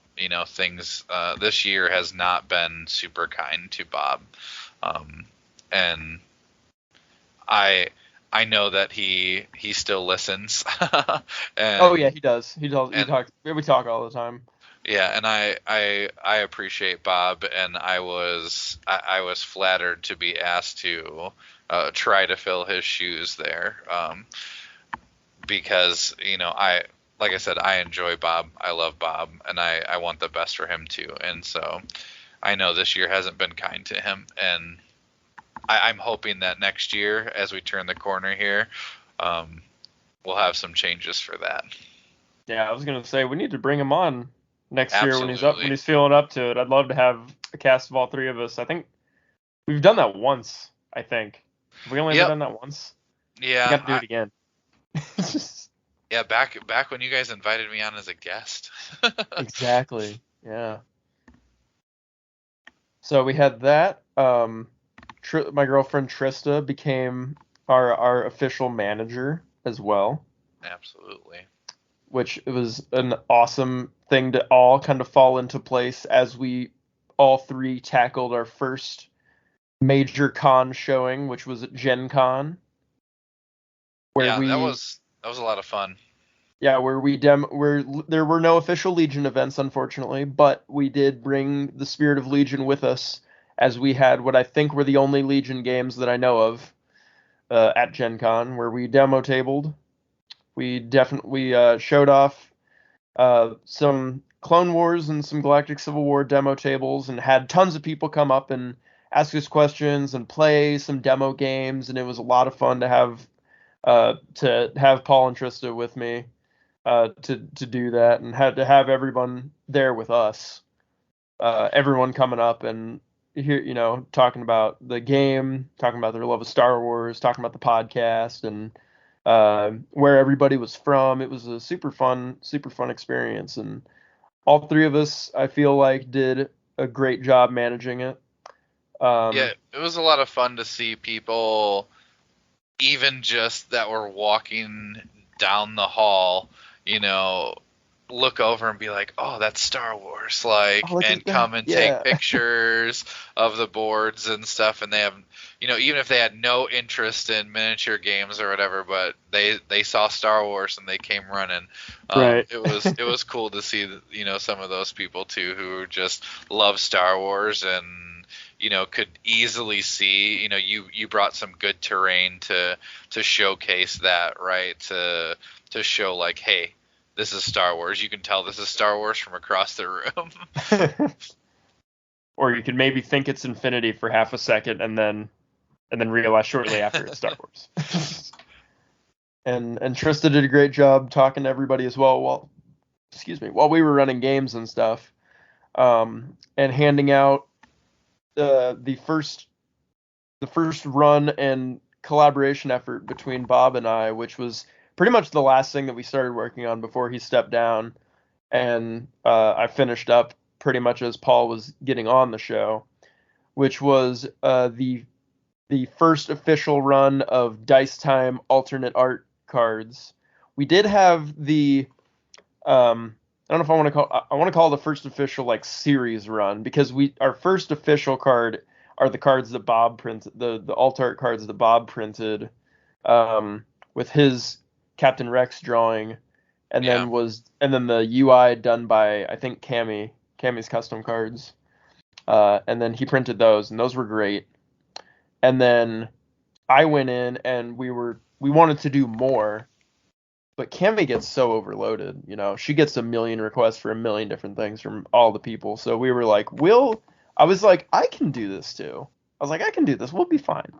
things this year has not been super kind to Bob, and I know that he still listens. And, he does. We talk all the time. Yeah, and I appreciate Bob, and I was flattered to be asked to try to fill his shoes there, because like I said, I enjoy Bob, I love Bob, and I want the best for him too, and so I know this year hasn't been kind to him, and I'm hoping that next year, as we turn the corner here, we'll have some changes for that. Yeah, I was gonna say we need to bring him on next year when he's feeling up to it. I'd love to have a cast of all three of us. I think we've done that once. I think have we only done that once. Yeah, we got to do it again. Yeah, back when you guys invited me on as a guest. Exactly. Yeah. So we had that. My girlfriend Trista became our official manager as well. Absolutely. Which was an awesome thing to all kind of fall into place as we all three tackled our first major con showing, which was at Gen Con. That was a lot of fun. Yeah, where there were no official Legion events, unfortunately, but we did bring the spirit of Legion with us, as we had what I think were the only Legion games that I know of at Gen Con, where we demo tabled. We definitely showed off some Clone Wars and some Galactic Civil War demo tables, and had tons of people come up and ask us questions and play some demo games, and it was a lot of fun to have Paul and Trista with me to do that, and had to have everyone there with us. Everyone coming up and here, talking about the game, talking about their love of Star Wars, talking about the podcast, and where everybody was from. It was a super fun experience, and all three of us, I feel like, did a great job managing it. Yeah, it was a lot of fun to see people, even just that were walking down the hall, look over and be like, "Oh, that's Star Wars!" And come and take pictures of the boards and stuff. And they have, even if they had no interest in miniature games or whatever, but they saw Star Wars and they came running. Right. It was cool to see, some of those people too who just love Star Wars and could easily see, you brought some good terrain to showcase that, right? To show like, hey, this is Star Wars. You can tell this is Star Wars from across the room. Or you could maybe think it's Infinity for half a second and then realize shortly after it's Star Wars. and Trista did a great job talking to everybody as well while we were running games and stuff. And handing out the first run and collaboration effort between Bob and I, which was pretty much the last thing that we started working on before he stepped down, and I finished up pretty much as Paul was getting on the show, which was the first official run of Dice Time alternate art cards. We did have the I don't know if I want to call it the first official like series run, because our first official card are the cards that Bob printed, the alt art cards that Bob printed, with his Captain Rex drawing, and then the UI done by, I think, Cammy's custom cards, and then he printed those, and those were great. And then I went in and we wanted to do more. But Cammy gets so overloaded, she gets a million requests for a million different things from all the people. So we were like, I was like, I can do this too. I was like, I can do this. We'll be fine.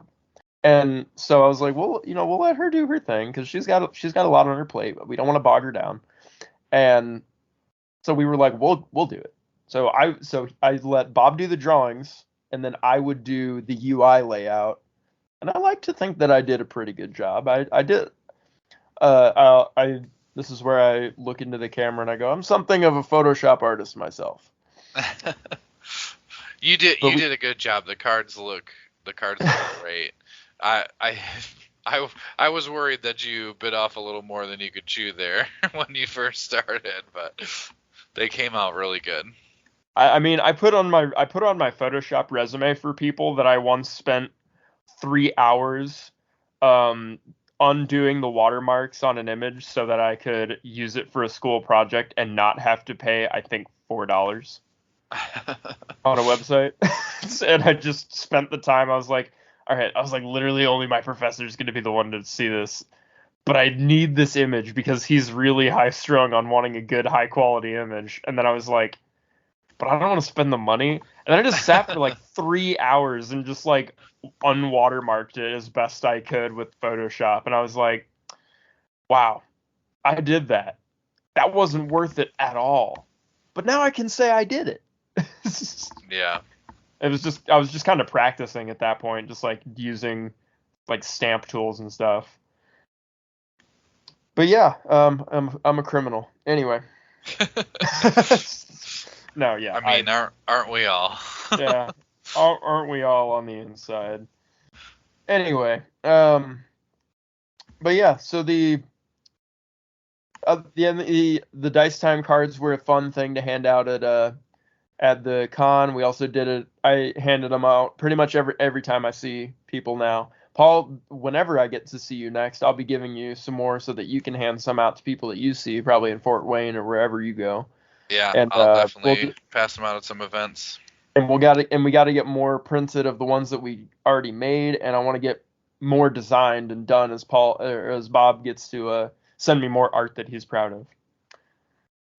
And so I was like, well, we'll let her do her thing, because she's got a lot on her plate, but we don't want to bog her down. And so we were like, we'll do it. So I let Bob do the drawings, and then I would do the UI layout. And I like to think that I did a pretty good job. I did. This is where I look into the camera and I go, I'm something of a Photoshop artist myself. You did a good job. The cards look great. I was worried that you bit off a little more than you could chew there when you first started, but they came out really good. I mean, I put on my Photoshop resume for people that I once spent 3 hours undoing the watermarks on an image so that I could use it for a school project and not have to pay, I think, $4 on a website. And I just spent the time. I was like, all right, literally only my professor is going to be the one to see this, but I need this image because he's really high strung on wanting a good high quality image. And then I was like, but I don't want to spend the money. And then I just sat for like 3 hours and just like unwatermarked it as best I could with Photoshop. And I was like, wow, I did that. That wasn't worth it at all. But now I can say I did it. Yeah. I was just kind of practicing at that point, just like using like stamp tools and stuff. But yeah, I'm a criminal. Anyway. No, yeah. I mean, aren't we all? Yeah. Aren't we all on the inside? Anyway, but yeah, so the Dice Time cards were a fun thing to hand out at the con. We also did it. I handed them out pretty much every time I see people now. Paul, whenever I get to see you next, I'll be giving you some more so that you can hand some out to people that you see, probably in Fort Wayne or wherever you go. Yeah, And I'll we'll definitely pass them out at some events. and we gotta get more printed of the ones that we already made, and I want to get more designed and done as Bob gets to send me more art that he's proud of,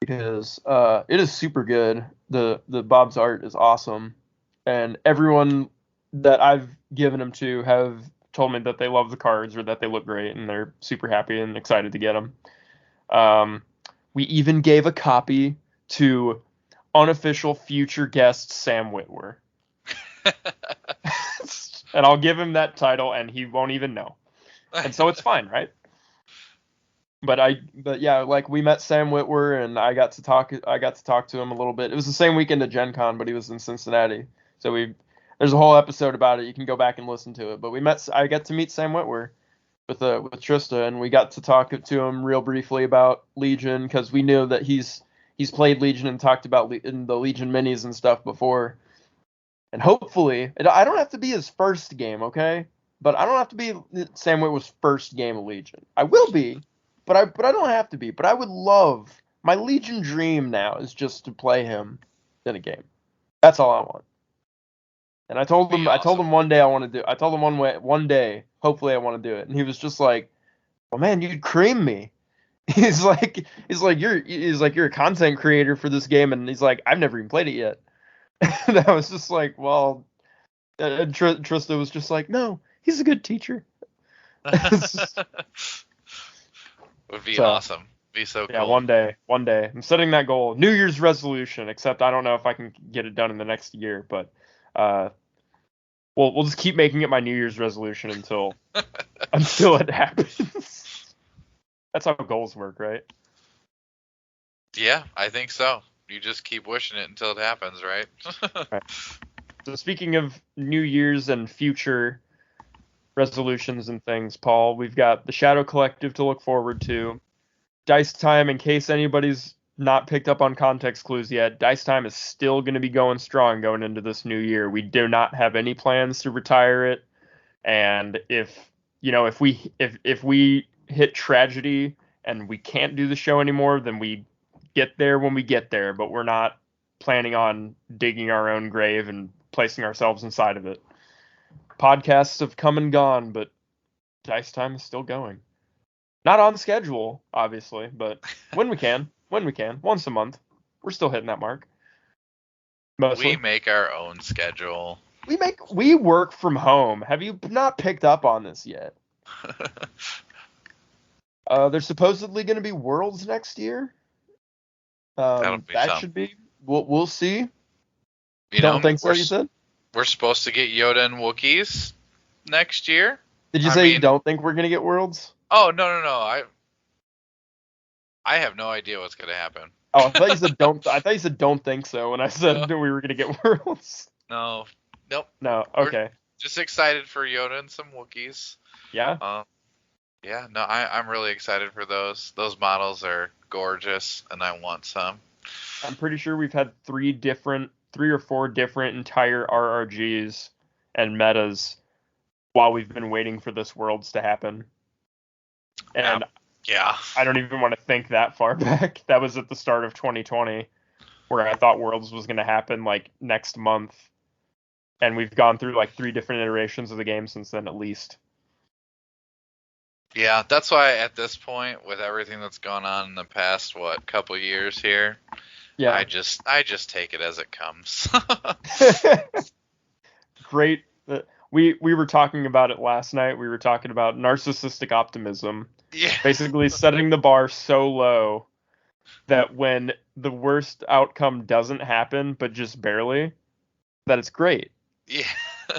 because it is super good. The Bob's art is awesome, and everyone that I've given them to have told me that they love the cards or that they look great, and they're super happy and excited to get them. We even gave a copy to unofficial future guest Sam Witwer. And I'll give him that title and he won't even know. And so it's fine, right? But yeah, like we met Sam Witwer and I got to talk to him a little bit. It was the same weekend at Gen Con, but he was in Cincinnati. So there's a whole episode about it. You can go back and listen to it. But I got to meet Sam Witwer with Trista, and we got to talk to him real briefly about Legion, because we knew that he's played Legion and talked about in the Legion minis and stuff before. And hopefully, I don't have to be his first game, okay? But I don't have to be Sam Witwer's first game of Legion. I will be, but I don't have to be. But I would love, my Legion dream now is just to play him in a game. That's all I want. And I told him one day I want to do. I told him one day, hopefully I want to do it. And he was just like, "Well, man, you'd cream me." He's like you're a content creator for this game, and he's like, I've never even played it yet. And I was just like, well, and Trista was just like, no, he's a good teacher. Would be awesome. Be so cool. Yeah, one day. I'm setting that goal. New Year's resolution, except I don't know if I can get it done in the next year, but we'll just keep making it my New Year's resolution until it happens. That's how goals work, right? Yeah, I think so. You just keep wishing it until it happens, right? Right. So speaking of New Year's and future resolutions and things, Paul, we've got the Shadow Collective to look forward to. Dice Time, in case anybody's not picked up on context clues yet, Dice Time is still going to be going strong going into this new year. We do not have any plans to retire it. And if we hit tragedy and we can't do the show anymore, then we get there when we get there, but we're not planning on digging our own grave and placing ourselves inside of it. Podcasts have come and gone, but Dice Time is still going. Not on schedule, obviously, but when we can, once a month, we're still hitting that mark. Mostly. We make our own schedule. We work from home. Have you not picked up on this yet? There's supposedly going to be Worlds next year. That should be. We'll see. Don't think so, you said? We're supposed to get Yoda and Wookiees next year. Did you say you don't think we're going to get Worlds? Oh, no. I have no idea what's going to happen. Oh, I thought you said don't. I thought you said don't think so when I said we were going to get Worlds. No. Nope. No. Okay. We're just excited for Yoda and some Wookiees. Yeah. Yeah. No, I'm really excited for those. Those models are gorgeous, and I want some. I'm pretty sure we've had 3 or 4 different entire RRGs and metas while we've been waiting for this Worlds to happen. And yeah, I don't even want to think that far back. That was at the start of 2020, where I thought Worlds was going to happen like next month. And we've gone through like 3 different iterations of the game since then, at least. Yeah, that's why at this point, with everything that's gone on in the past, couple years here, yeah, I just take it as it comes. Great. We were talking about it last night. We were talking about narcissistic optimism. Yeah. Basically setting the bar so low that when the worst outcome doesn't happen, but just barely, that it's great. Yeah.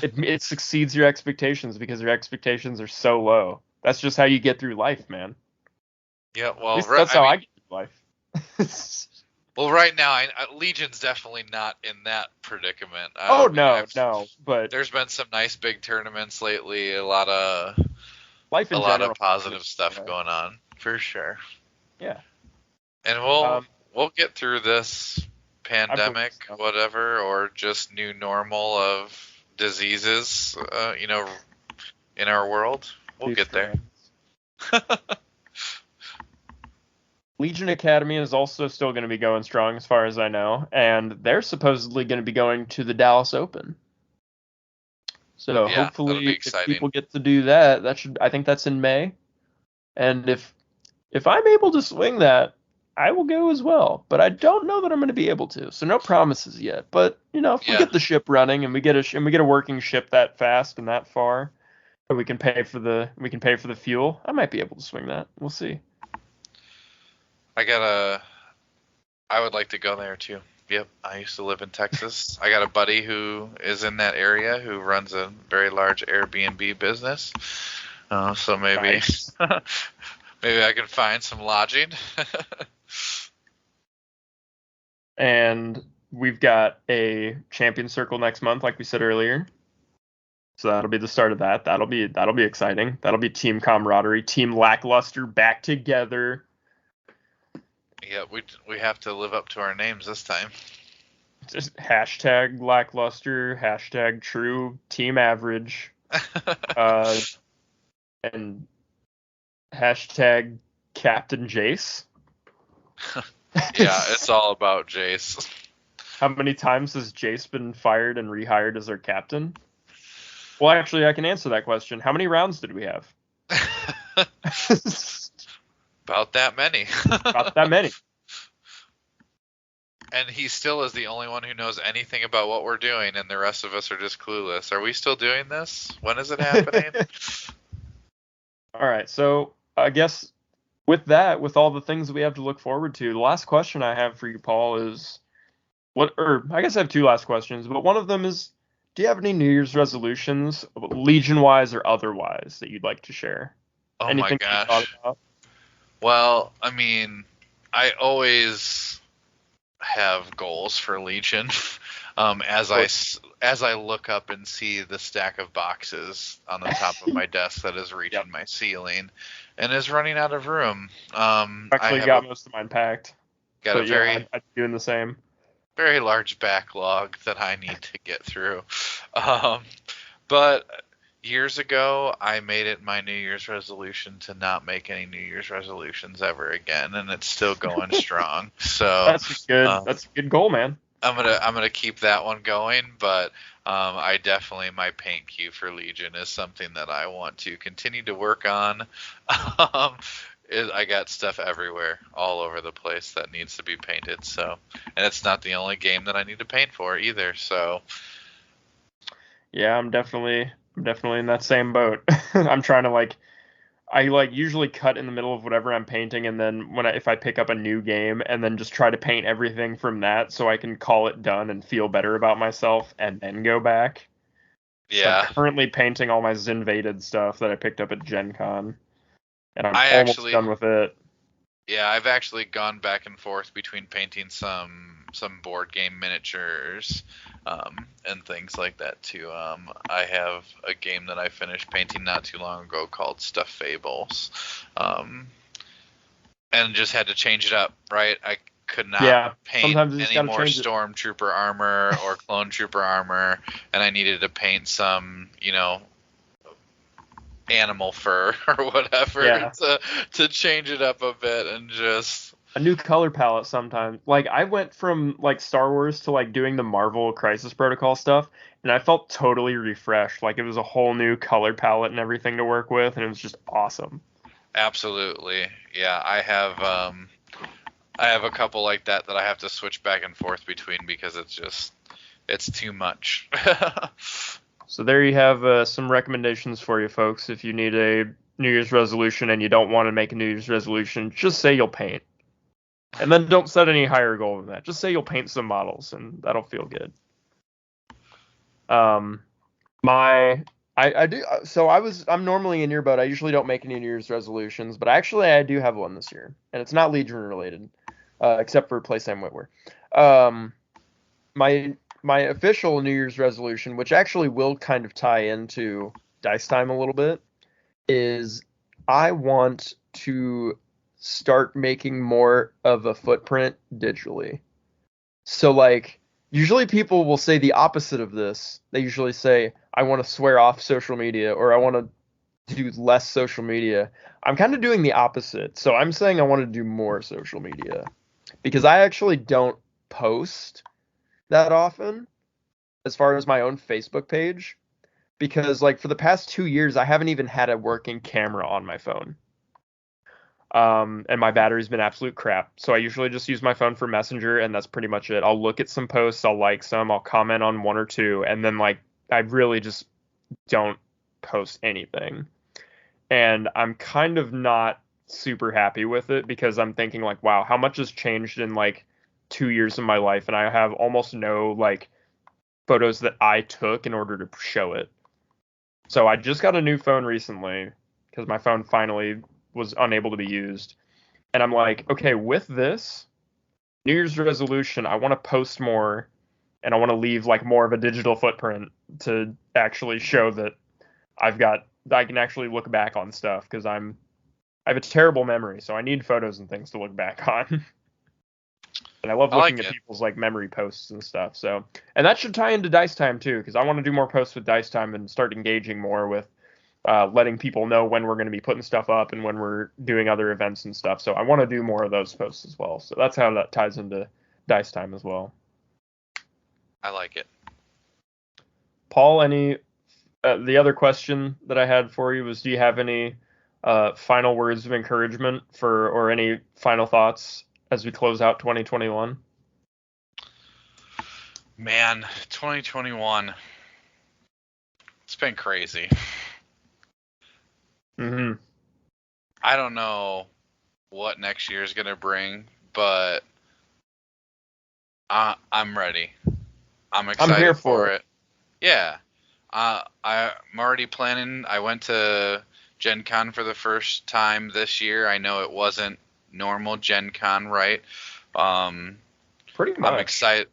It succeeds your expectations because your expectations are so low. That's just how you get through life, man. Yeah, well, that's how I get through life. Well, right now, Legion's definitely not in that predicament. But there's been some nice big tournaments lately. A lot of positive stuff going on for sure. Yeah, and we'll get through this pandemic, whatever, or just new normal of diseases. in our world. We'll get there. Legion Academy is also still going to be going strong, as far as I know, and they're supposedly going to be going to the Dallas Open. So Yeah, hopefully, that'll be if exciting. people get to do that, I think that's in May. And if I'm able to swing that, I will go as well. But I don't know that I'm going to be able to. So no promises yet. But if we Yeah. get the ship running and we get a working ship that fast and that far, and we can pay for the fuel, I might be able to swing that. We'll see. I would like to go there too. Yep, I used to live in Texas. I got a buddy who is in that area who runs a very large Airbnb business. So maybe Nice. maybe I can find some lodging. And we've got a champion circle next month, like we said earlier. So that'll be the start of that. That'll be exciting. That'll be team camaraderie, team lackluster back together. Yeah, we have to live up to our names this time. Just hashtag lackluster, hashtag true, team average, and hashtag Captain Jace. Yeah, it's all about Jace. How many times has Jace been fired and rehired as our captain? Well, actually, I can answer that question. How many rounds did we have? About that many. About that many. And he still is the only one who knows anything about what we're doing, and the rest of us are just clueless. Are we still doing this? When is it happening? All right, so I guess with all the things we have to look forward to, the last question I have for you, Paul, is I guess I have two last questions, but one of them is, do you have any New Year's resolutions, Legion-wise or otherwise, that you'd like to share? Oh Anything my that you gosh. thought about? Well, I mean, I always have goals for Legion. As I look up and see the stack of boxes on the top of my desk that is reaching my ceiling and is running out of room. Actually, got most of mine packed. Got a very I'm doing the same. very large backlog that I need to get through. But years ago, I made it my New Year's resolution to not make any New Year's resolutions ever again, and it's still going strong. So that's a good goal, man. I'm gonna keep that one going, but I definitely, my paint queue for Legion is something that I want to continue to work on. I got stuff everywhere, all over the place that needs to be painted. So, and it's not the only game that I need to paint for either. So, yeah, I'm definitely in that same boat. I'm trying to I usually cut in the middle of whatever I'm painting, and then if I pick up a new game, and then just try to paint everything from that, so I can call it done and feel better about myself, and then go back. yeah. So I'm currently painting all my Zinvaded stuff that I picked up at Gen Con, and I'm almost done with it. Yeah, I've actually gone back and forth between painting some board game miniatures and things like that too. I have a game that I finished painting not too long ago called Stuff Fables, and just had to change it up. Right, I could not paint any more Stormtrooper armor or Clone Trooper armor, and I needed to paint some, animal fur or whatever to change it up a bit and just a new color palette sometimes. I went from Star Wars to doing the Marvel Crisis Protocol stuff, and I felt totally refreshed. It was a whole new color palette and everything to work with, and it was just awesome. Absolutely. Yeah, I have a couple like that I have to switch back and forth between because it's too much. So there you have some recommendations for you folks. If you need a New Year's resolution and you don't want to make a New Year's resolution, just say you'll paint. And then don't set any higher goal than that. Just say you'll paint some models, and that'll feel good. I'm normally in your boat. I usually don't make any New Year's resolutions, but actually I do have one this year, and it's not Legion related, except for Play Sam Whitwer. My official New Year's resolution, which actually will kind of tie into Dice Time a little bit, is I want to start making more of a footprint digitally. So usually people will say the opposite of this. They usually say, I want to swear off social media, or I want to do less social media. I'm kind of doing the opposite. So I'm saying I want to do more social media because I actually don't post that often as far as my own Facebook page because like for the past 2 years I haven't even had a working camera on my phone. And my battery's been absolute crap. So I usually just use my phone for Messenger, and that's pretty much it. I'll look at some posts, I'll like some, I'll comment on one or two, and then like I really just don't post anything. And I'm kind of not super happy with it because I'm thinking like, wow, how much has changed in like 2 years of my life, and I have almost no like photos that I took in order to show it. So I just got a new phone recently because my phone finally was unable to be used. And I'm like, okay, with this New Year's resolution, I want to post more and I want to leave like more of a digital footprint to actually show that I can actually look back on stuff because I have a terrible memory, so I need photos and things to look back on. And I love looking at people's like memory posts and stuff. So, and that should tie into Dice Time too, because I want to do more posts with Dice Time and start engaging more with letting people know when we're going to be putting stuff up and when we're doing other events and stuff. So I want to do more of those posts as well. So that's how that ties into Dice Time as well. I like it. Paul, the other question that I had for you was, do you have any final words of encouragement or any final thoughts as we close out 2021? Man, 2021. It's been crazy. Mm-hmm. I don't know what next year is going to bring, but I'm ready. I'm excited I'm here for it. Yeah. I'm already planning. I went to Gen Con for the first time this year. I know it wasn't normal Gen Con, right? Pretty much.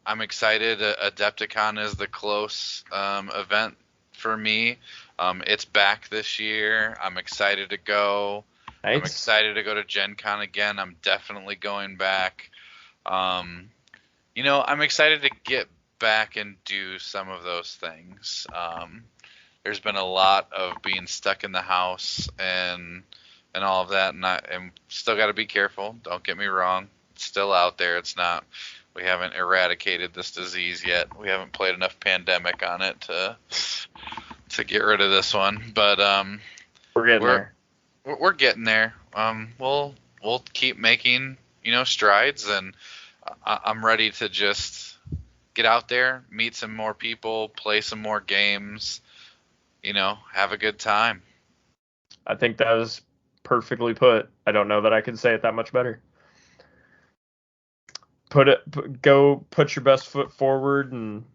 I'm excited. Adepticon is the close event for me. It's back this year. I'm excited to go. Nice. I'm excited to go to Gen Con again. I'm definitely going back. I'm excited to get back and do some of those things. There's been a lot of being stuck in the house and all of that, and I'm still got to be careful. Don't get me wrong. It's still out there. It's not. We haven't eradicated this disease yet. We haven't played enough Pandemic on it to get rid of this one. But we're getting there. We're getting there. We'll keep making strides, and I'm ready to just get out there, meet some more people, play some more games, have a good time. I think that was perfectly put. I don't know that I could say it that much better. Go put your best foot forward and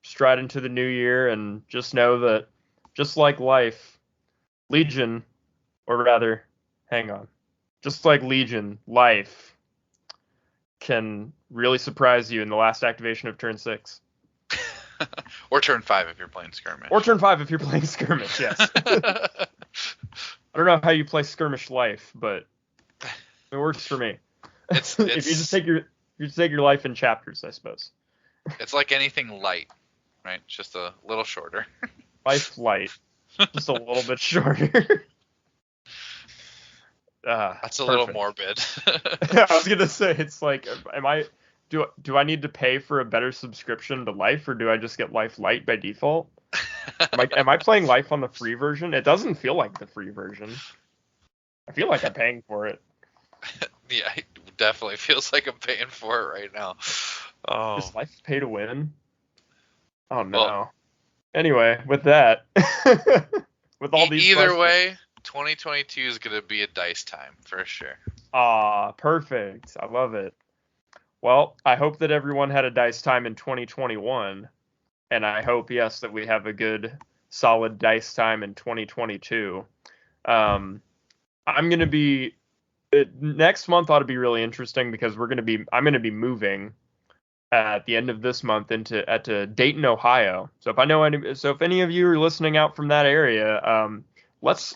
stride into the new year, and just know that just like life, Legion, or rather, hang on, just like Legion, life can really surprise you in the last activation of turn 6. Or turn 5 if you're playing Skirmish. Or turn 5 if you're playing Skirmish, yes. I don't know how you play Skirmish life, but it works for me. It's if you just take your life in chapters, I suppose. It's like anything light, right? Just a little shorter. Life light. Just a little bit shorter. That's a little morbid. I was gonna say, it's like, do I need to pay for a better subscription to Life, or do I just get Life Light by default? Am I playing Life on the free version? It doesn't feel like the free version. I feel like I'm paying for it. Yeah, it definitely feels like I'm paying for it right now. Oh. Is Life pay to win? Oh no. Well, anyway, with that, with all these either questions, way, 2022 is gonna be a Dice Time for sure. Perfect. I love it. Well, I hope that everyone had a Dice Time in 2021, and I hope, yes, that we have a good, solid Dice Time in 2022. I'm gonna be next month ought to be really interesting because I'm gonna be moving at the end of this month to Dayton, Ohio. So if any of you are listening out from that area, let's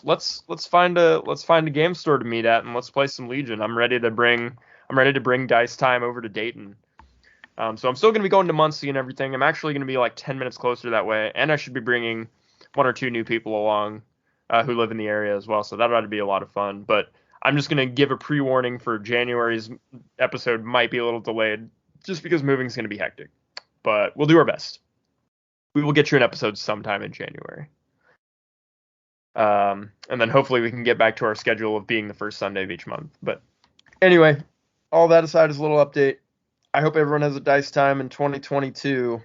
find a game store to meet at and let's play some Legion. I'm ready to bring Dice Time over to Dayton. So I'm still going to be going to Muncie and everything. I'm actually going to be like 10 minutes closer that way, and I should be bringing one or two new people along who live in the area as well. So that ought to be a lot of fun. But I'm just going to give a pre-warning for January's episode might be a little delayed just because moving is going to be hectic. But we'll do our best. We will get you an episode sometime in January. And then hopefully we can get back to our schedule of being the first Sunday of each month. But anyway, all that aside is a little update. I hope everyone has a dice time in 2022.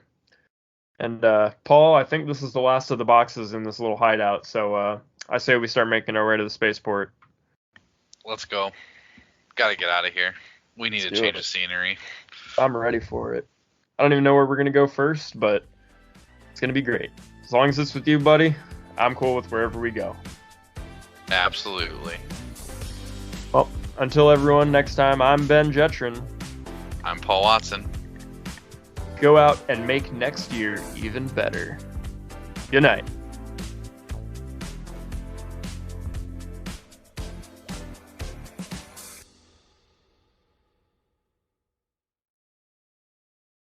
And Paul, I think this is the last of the boxes in this little hideout. So I say we start making our way to the spaceport. Let's go. Got to get out of here. We need to change the scenery. I'm ready for it. I don't even know where we're going to go first, but it's going to be great. As long as it's with you, buddy, I'm cool with wherever we go. Absolutely. Well, until everyone next time, I'm Ben Jetron. I'm Paul Watson. Go out and make next year even better. Good night.